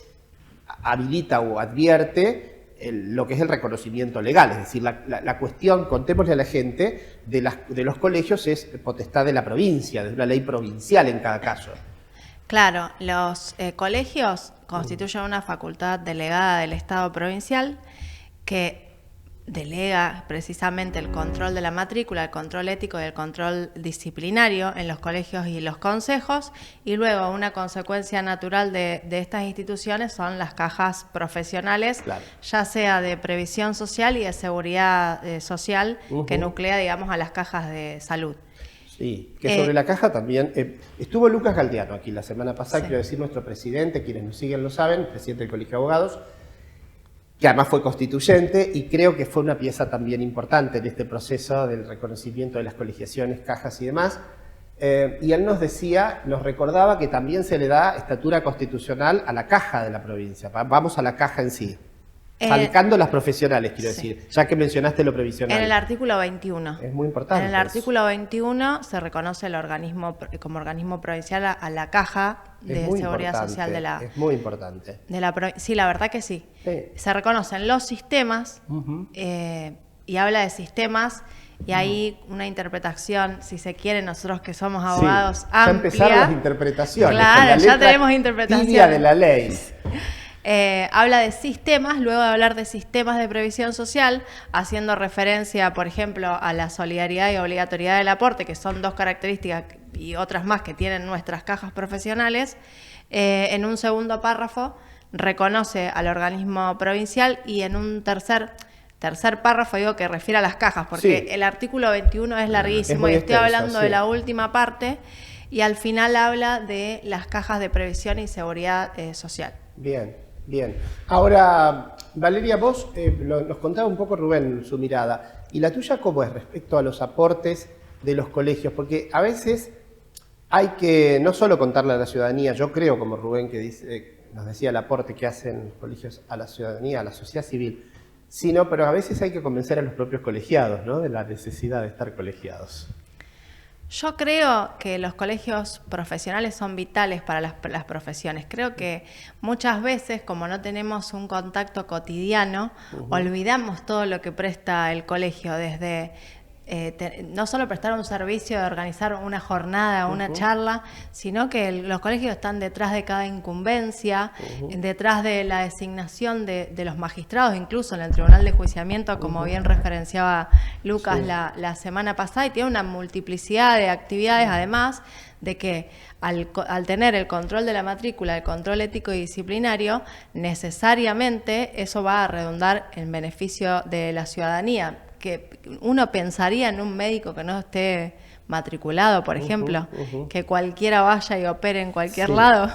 habilita o advierte lo que es el reconocimiento legal, es decir, la cuestión, contémosle a la gente, de los colegios es potestad de la provincia, de una ley provincial en cada caso. Claro, los colegios constituyen una facultad delegada del Estado provincial que delega precisamente el control de la matrícula, el control ético y el control disciplinario en los colegios y los consejos, y luego una consecuencia natural de estas instituciones son las cajas profesionales, claro, ya sea de previsión social y de seguridad social, que nuclea, digamos, a las cajas de salud. Sí, que sobre la caja también estuvo Lucas Galdiano aquí la semana pasada, sí. Quiero decir, nuestro presidente, quienes nos siguen lo saben, presidente del Colegio de Abogados, que además fue constituyente, y creo que fue una pieza también importante en este proceso del reconocimiento de las colegiaciones, cajas y demás. Y él nos decía, nos recordaba que también se le da estatura constitucional a la caja de la provincia. Vamos a la caja en sí. Falcando las profesionales, quiero decir, ya que mencionaste lo previsional. En el artículo 21. Es muy importante. En el artículo 21 se reconoce el organismo como organismo provincial a la caja de seguridad social de la... Es muy importante. Sí, la verdad que sí. Se reconocen los sistemas y habla de sistemas, y hay una interpretación, si se quiere, nosotros que somos abogados, amplia. Ya empezaron las interpretaciones. Claro, ya tenemos interpretaciones. Tibia de la ley. Habla de sistemas, luego de hablar de sistemas de previsión social, haciendo referencia, por ejemplo, a la solidaridad y obligatoriedad del aporte, que son dos características y otras más que tienen nuestras cajas profesionales. En un segundo párrafo reconoce al organismo provincial, y en un tercer párrafo digo que refiere a las cajas, porque el artículo 21 es larguísimo y estoy hablando de la última parte, y al final habla de las cajas de previsión y seguridad social. Bien. Bien. Ahora, Valeria, vos nos contaba un poco Rubén su mirada. ¿Y la tuya cómo es respecto a los aportes de los colegios? Porque a veces hay que no solo contarle a la ciudadanía, yo creo, como Rubén que nos decía, el aporte que hacen los colegios a la ciudadanía, a la sociedad civil, pero a veces hay que convencer a los propios colegiados, ¿no?, de la necesidad de estar colegiados. Yo creo que los colegios profesionales son vitales para las profesiones. Creo que muchas veces, como no tenemos un contacto cotidiano, olvidamos todo lo que presta el colegio, desde no solo prestar un servicio de organizar una jornada o una charla, sino que los colegios están detrás de cada incumbencia, detrás de la designación de los magistrados, incluso en el Tribunal de Enjuiciamiento, como bien referenciaba Lucas la semana pasada, y tiene una multiplicidad de actividades, además de que al tener el control de la matrícula, el control ético y disciplinario, necesariamente eso va a redundar en beneficio de la ciudadanía, que uno pensaría en un médico que no esté matriculado, por ejemplo, que cualquiera vaya y opere en cualquier lado.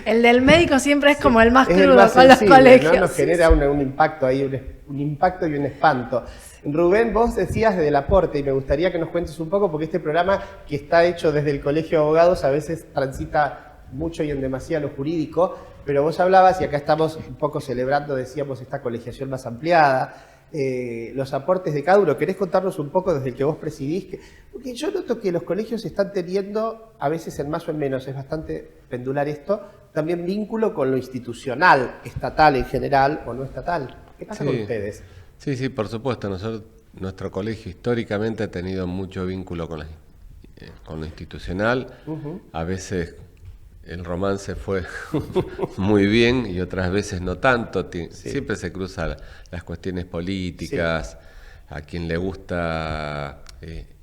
El del médico siempre es como el más crudo con los colegios. ¿No? Nos genera un impacto ahí, un impacto y un espanto. Rubén, vos decías del aporte, y me gustaría que nos cuentes un poco, porque este programa que está hecho desde el Colegio de Abogados a veces transita mucho y en demasía lo jurídico, pero vos hablabas, y acá estamos un poco celebrando, decíamos, esta colegiación más ampliada, los aportes de cada uno. ¿Querés contarnos un poco desde el que vos presidís? Porque yo noto que los colegios están teniendo, a veces en más o en menos, es bastante pendular esto, también vínculo con lo institucional, estatal en general o no estatal. ¿Qué pasa con ustedes? Sí, por supuesto. Nuestro colegio históricamente ha tenido mucho vínculo con lo institucional. A veces el romance fue muy bien y otras veces no tanto. Siempre se cruzan las cuestiones políticas, a quien le gusta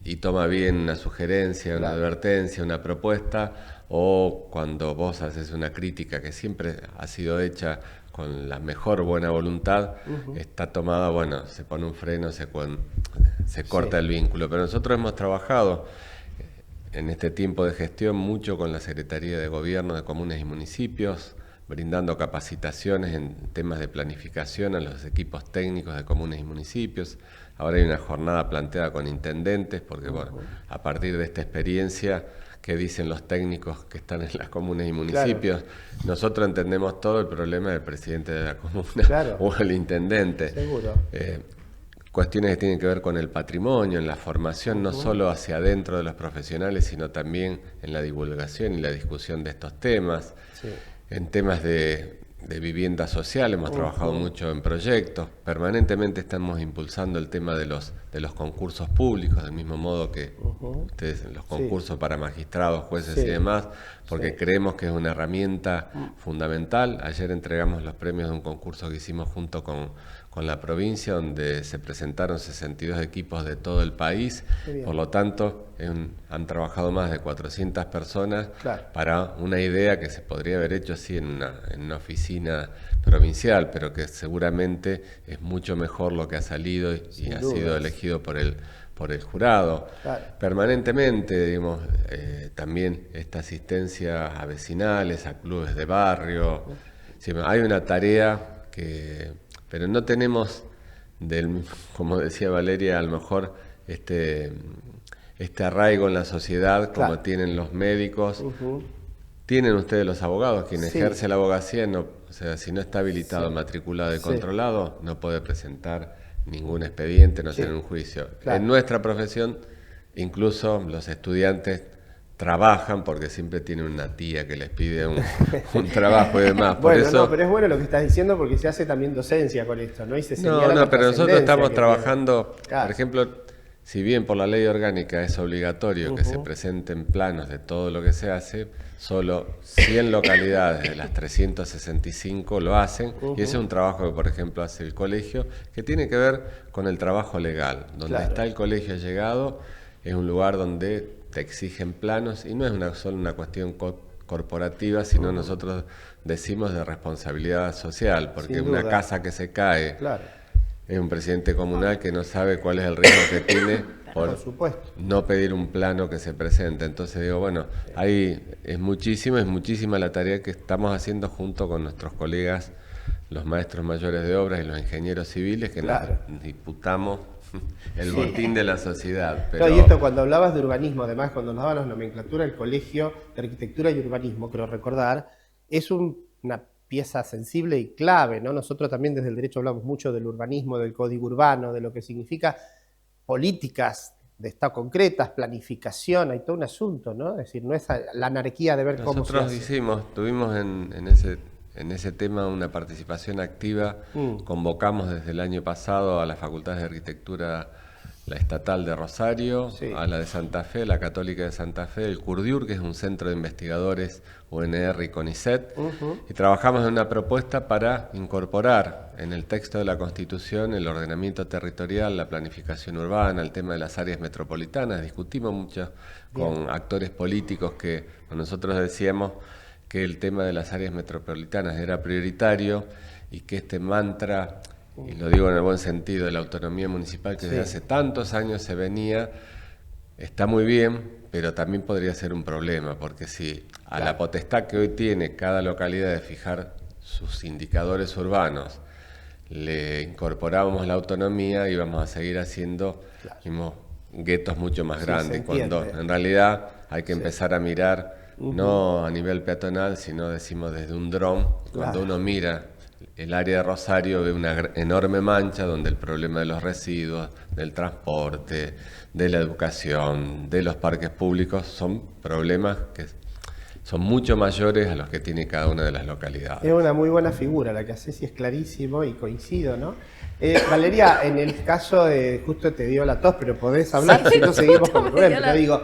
y toma bien una sugerencia, una advertencia, una propuesta, o cuando vos haces una crítica que siempre ha sido hecha con la mejor buena voluntad, está tomada, bueno, se pone un freno, se corta el vínculo. Pero nosotros hemos trabajado en este tiempo de gestión mucho con la Secretaría de Gobierno de Comunes y Municipios, brindando capacitaciones en temas de planificación a los equipos técnicos de comunes y municipios. Ahora hay una jornada planteada con intendentes, porque bueno, a partir de esta experiencia que dicen los técnicos que están en las comunes y municipios, nosotros entendemos todo el problema del presidente de la comuna o el intendente. Seguro. Cuestiones que tienen que ver con el patrimonio, en la formación, no solo hacia adentro de los profesionales, sino también en la divulgación y la discusión de estos temas. En temas de vivienda social hemos trabajado mucho en proyectos. Permanentemente estamos impulsando el tema de los concursos públicos, del mismo modo que ustedes, los concursos para magistrados, jueces y demás, porque creemos que es una herramienta fundamental. Ayer entregamos los premios de un concurso que hicimos junto con la provincia, donde se presentaron 62 equipos de todo el país. Por lo tanto, han trabajado más de 400 personas para una idea que se podría haber hecho así en una oficina provincial, pero que seguramente es mucho mejor lo que ha salido y ha sido elegido por el jurado. Permanentemente, digamos, también esta asistencia a vecinales, a clubes de barrio. Sí, hay una tarea pero no tenemos, como decía Valeria, a lo mejor este arraigo en la sociedad como tienen los médicos. Tienen ustedes los abogados, quien ejerce la abogacía, o sea, si no está habilitado, matriculado y controlado, no puede presentar ningún expediente, no tener un juicio. En nuestra profesión, incluso los estudiantes trabajan porque siempre tienen una tía que les pide un trabajo y demás. Por eso, no, pero es bueno lo que estás diciendo, porque se hace también docencia con esto, ¿no? Y se no, pero nosotros estamos trabajando, por ejemplo, si bien por la ley orgánica es obligatorio que se presenten planos de todo lo que se hace, solo 100 localidades de las 365 lo hacen, y ese es un trabajo que, por ejemplo, hace el colegio, que tiene que ver con el trabajo legal. Donde está el colegio llegado, es un lugar donde te exigen planos, y no es solo una cuestión corporativa, sino nosotros decimos de responsabilidad social, porque una casa que se cae es un presidente comunal que no sabe cuál es el riesgo que tiene por no pedir un plano que se presente. Entonces digo, bueno, ahí es muchísima la tarea que estamos haciendo junto con nuestros colegas, los maestros mayores de obras y los ingenieros civiles, que nos disputamos el botín de la sociedad. Pero... y esto cuando hablabas de urbanismo, además cuando nos daban la nomenclatura del Colegio de Arquitectura y Urbanismo, creo recordar, es una pieza sensible y clave, ¿no? Nosotros también desde el derecho hablamos mucho del urbanismo, del código urbano, de lo que significa políticas de Estado concretas, planificación, hay todo un asunto, ¿no? Es decir, no es la anarquía de ver cómo se hace. Nosotros tuvimos en ese tema una participación activa. Convocamos desde el año pasado a las facultades de arquitectura, la estatal de Rosario, a la de Santa Fe, la católica de Santa Fe, el CURDIUR, que es un centro de investigadores UNR y CONICET, y trabajamos en una propuesta para incorporar en el texto de la Constitución el ordenamiento territorial, la planificación urbana, el tema de las áreas metropolitanas. Discutimos mucho con actores políticos que nosotros decíamos que el tema de las áreas metropolitanas era prioritario, y que este mantra, y lo digo en el buen sentido, de la autonomía municipal, que desde hace tantos años se venía, está muy bien, pero también podría ser un problema, porque si a la potestad que hoy tiene cada localidad de fijar sus indicadores urbanos le incorporábamos la autonomía, íbamos a seguir haciendo guetos mucho más grandes, cuando en realidad hay que empezar a mirar no a nivel peatonal, sino decimos desde un dron. Cuando uno mira el área de Rosario, ve una enorme mancha donde el problema de los residuos, del transporte, de la educación, de los parques públicos, son problemas que son mucho mayores a los que tiene cada una de las localidades. Es una muy buena figura la que haces, y es clarísimo, y coincido, ¿no? Valeria, en el caso de, justo te dio la tos, pero podés hablar, si no seguimos con Rubén, pero digo,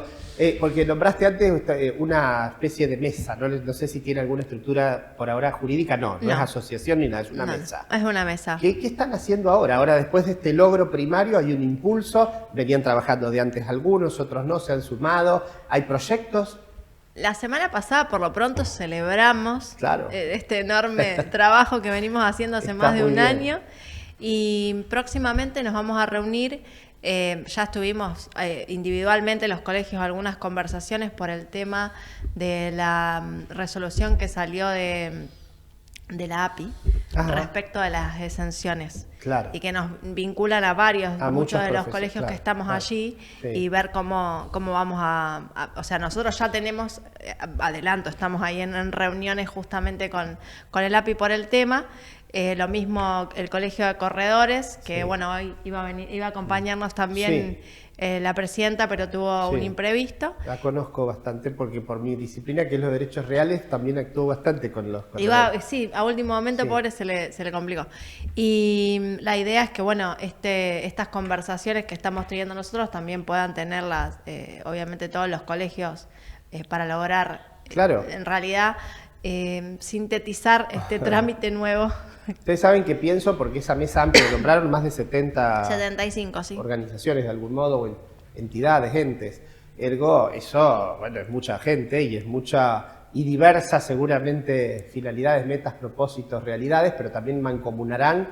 porque nombraste antes una especie de mesa, no sé si tiene alguna estructura por ahora jurídica, no es asociación ni nada, es una mesa. Es una mesa. ¿Qué están haciendo ahora? Ahora, después de este logro primario, hay un impulso, venían trabajando de antes algunos, otros no, se han sumado, hay proyectos. La semana pasada, por lo pronto, celebramos este enorme trabajo que venimos haciendo hace más de un año. Y próximamente nos vamos a reunir. Ya estuvimos individualmente en los colegios algunas conversaciones por el tema de la resolución que salió de la API respecto de las exenciones. Y que nos vinculan a muchos de los colegios que estamos allí y ver cómo vamos o sea, nosotros ya tenemos, estamos ahí en reuniones justamente con el API por el tema. Lo mismo el Colegio de Corredores, que bueno, hoy iba a acompañarnos también la presidenta, pero tuvo un imprevisto. La conozco bastante porque por mi disciplina, que es los derechos reales, también actuó bastante con los corredores. A último momento, pobre, se le complicó. Y la idea es que, bueno, estas conversaciones que estamos teniendo nosotros también puedan tenerlas, obviamente, todos los colegios para lograr, en realidad, sintetizar este trámite nuevo. Ustedes saben que pienso, porque esa mesa amplia nombraron más de 75 organizaciones de algún modo, o entidades, entes. Ergo, eso, bueno, es mucha gente y es mucha y diversas seguramente finalidades, metas, propósitos, realidades, pero también mancomunarán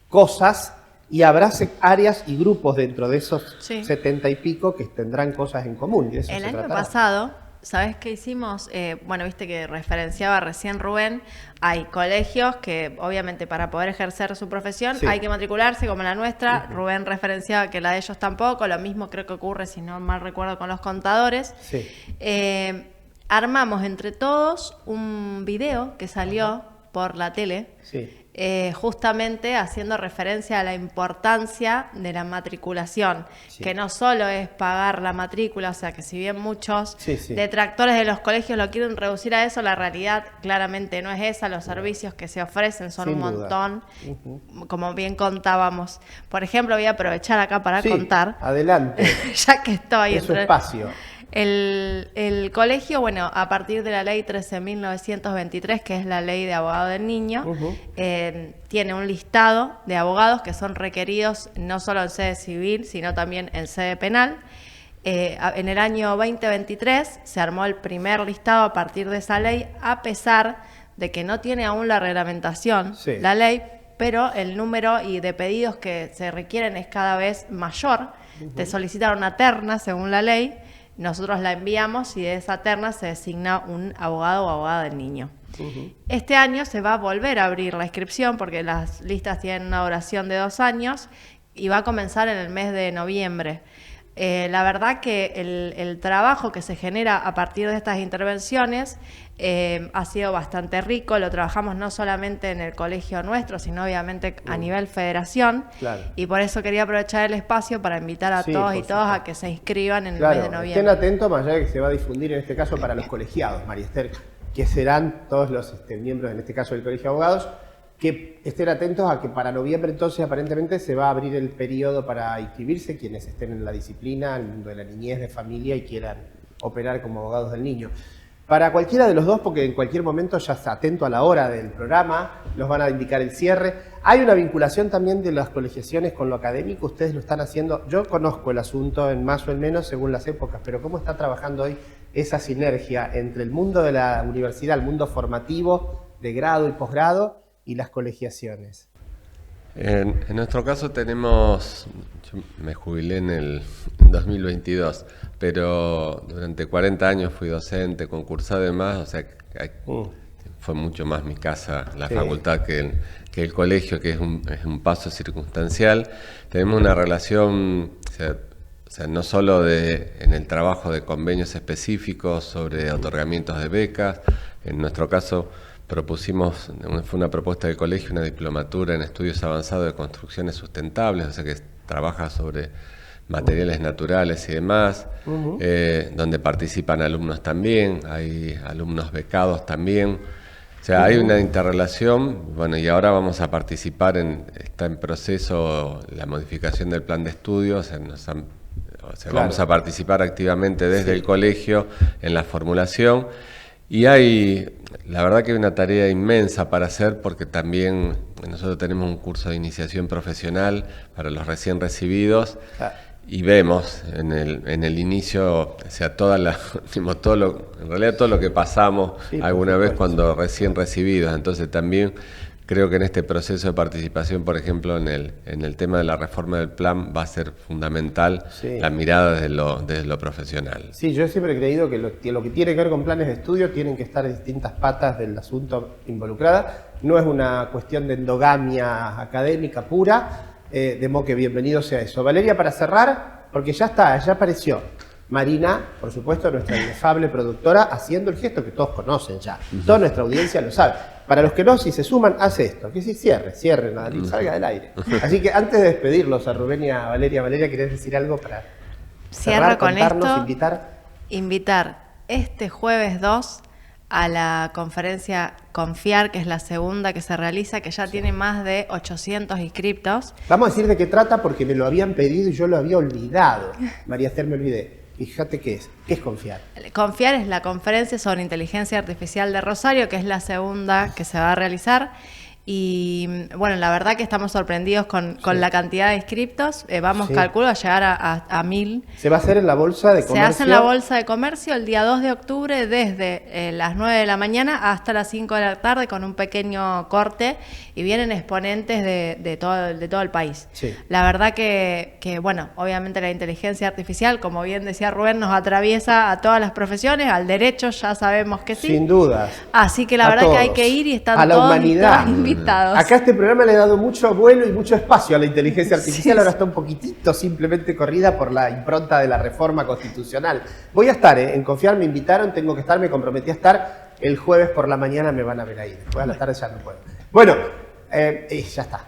cosas y habrá áreas y grupos dentro de esos 70 y pico que tendrán cosas en común. Y de eso el año pasado, ¿sabes qué hicimos? Bueno, viste que referenciaba recién Rubén, hay colegios que obviamente para poder ejercer su profesión hay que matricularse como la nuestra. Rubén referenciaba que la de ellos tampoco, lo mismo creo que ocurre, si no mal recuerdo, con los contadores. Armamos entre todos un video que salió por la tele, justamente haciendo referencia a la importancia de la matriculación, que no solo es pagar la matrícula, o sea que si bien muchos detractores de los colegios lo quieren reducir a eso, la realidad claramente no es esa. Los servicios que se ofrecen son un montón, como bien contábamos. Por ejemplo, voy a aprovechar acá para contar. Adelante. Ya que estoy en su espacio. El colegio, bueno, a partir de la ley 13.923, que es la ley de abogado del niño, tiene un listado de abogados que son requeridos no solo en sede civil, sino también en sede penal. En el año 2023 se armó el primer listado a partir de esa ley, a pesar de que no tiene aún la reglamentación, la ley, pero el número de pedidos que se requieren es cada vez mayor. Te solicitan una terna según la ley. Nosotros la enviamos y de esa terna se designa un abogado o abogada del niño. Este año se va a volver a abrir la inscripción porque las listas tienen una duración de 2 años y va a comenzar en el mes de noviembre. La verdad que el trabajo que se genera a partir de estas intervenciones ha sido bastante rico. Lo trabajamos no solamente en el colegio nuestro, sino obviamente a nivel federación. Y por eso quería aprovechar el espacio para invitar a todos y todas a que se inscriban en el mes de noviembre. Estén atentos, más allá de que se va a difundir en este caso para los colegiados, María Esther, que serán todos los miembros, en este caso del Colegio de Abogados, que estén atentos a que para noviembre entonces aparentemente se va a abrir el periodo para inscribirse quienes estén en la disciplina, el mundo de la niñez, de familia y quieran operar como abogados del niño. Para cualquiera de los dos, porque en cualquier momento ya está atento a la hora del programa, los van a indicar el cierre. Hay una vinculación también de las colegiaciones con lo académico, ustedes lo están haciendo. Yo conozco el asunto en más o en menos según las épocas, pero ¿cómo está trabajando hoy esa sinergia entre el mundo de la universidad, el mundo formativo de grado y posgrado y las colegiaciones? En nuestro caso tenemos, yo me jubilé en el 2022, pero durante 40 años fui docente, concursado y demás, o sea, fue mucho más mi casa, la facultad, que el colegio, que es un paso circunstancial. Tenemos una relación, o sea, no solo en el trabajo de convenios específicos sobre otorgamientos de becas. En nuestro caso propusimos, fue una propuesta del colegio, una diplomatura en estudios avanzados de construcciones sustentables, o sea que trabaja sobre materiales naturales y demás, donde participan alumnos también, hay alumnos becados también. O sea, hay una interrelación. Bueno, y ahora vamos a participar está en proceso la modificación del plan de estudios, vamos a participar activamente desde el colegio en la formulación. Y la verdad que hay una tarea inmensa para hacer, porque también nosotros tenemos un curso de iniciación profesional para los recién recibidos, y vemos en el inicio, o sea, en realidad todo lo que pasamos alguna vez cuando recién recibidos. Entonces también creo que en este proceso de participación, por ejemplo, en el tema de la reforma del plan, va a ser fundamental la mirada desde lo profesional. Sí, yo siempre he creído que lo que tiene que ver con planes de estudio tienen que estar distintas patas del asunto involucradas. No es una cuestión de endogamia académica pura, de modo que bienvenido sea eso. Valeria, para cerrar, porque ya apareció Marina, por supuesto, nuestra inefable productora, haciendo el gesto que todos conocen ya. Toda nuestra audiencia lo sabe. Para los que no, si se suman, hace esto. Que si cierre, salga del aire. Así que antes de despedirlos a Rubén y a Valeria, ¿querés decir algo para cerrar, con contarnos, esto? Invitar este jueves 2 a la conferencia Confiar, que es la segunda que se realiza, que ya tiene más de 800 inscriptos. Vamos a decir de qué trata porque me lo habían pedido y yo lo había olvidado. María Esther, me olvidé. Fíjate qué es. ¿Qué es Confiar? Confiar es la conferencia sobre inteligencia artificial de Rosario, que es la segunda que se va a realizar. Y bueno, la verdad que estamos sorprendidos con la cantidad de inscriptos. Calculo, a llegar a 1000. ¿Se va a hacer en la Bolsa de Comercio? Se hace en la Bolsa de Comercio el día 2 de octubre desde las 9 de la mañana hasta las 5 de la tarde con un pequeño corte y vienen exponentes de todo el país. Sí. La verdad que, bueno, obviamente la inteligencia artificial, como bien decía Rubén, nos atraviesa a todas las profesiones, al derecho ya sabemos que sí. Sin duda. Así que la verdad todos. Que hay que ir y están a la todos humanidad. Invitados. Acá este programa le ha dado mucho vuelo y mucho espacio a la inteligencia artificial, ahora está un poquitito simplemente corrida por la impronta de la reforma constitucional. Voy a estar, en Confiar me invitaron, tengo que estar, me comprometí a estar, el jueves por la mañana me van a ver ahí, después a la tarde ya no puedo. Bueno, ya está.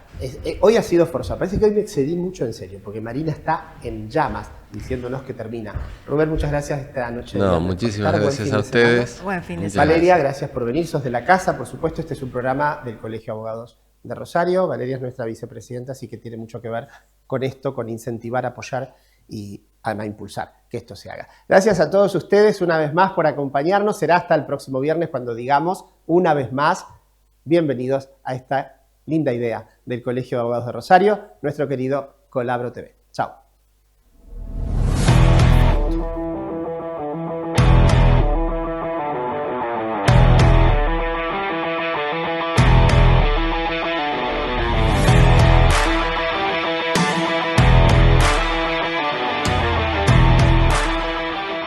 Hoy ha sido forzado, parece que hoy me excedí mucho en serio, porque Marina está en llamas diciéndonos que termina. Rubén, muchas gracias esta noche. No, muchísimas gracias a ustedes. Buen fin de semana. Valeria, gracias por venir, sos de la casa, por supuesto, este es un programa del Colegio de Abogados de Rosario. Valeria es nuestra vicepresidenta, así que tiene mucho que ver con esto, con incentivar, apoyar y además impulsar que esto se haga. Gracias a todos ustedes una vez más por acompañarnos. Será hasta el próximo viernes cuando digamos una vez más bienvenidos a esta linda idea del Colegio de Abogados de Rosario, nuestro querido Colabro TV. Chao.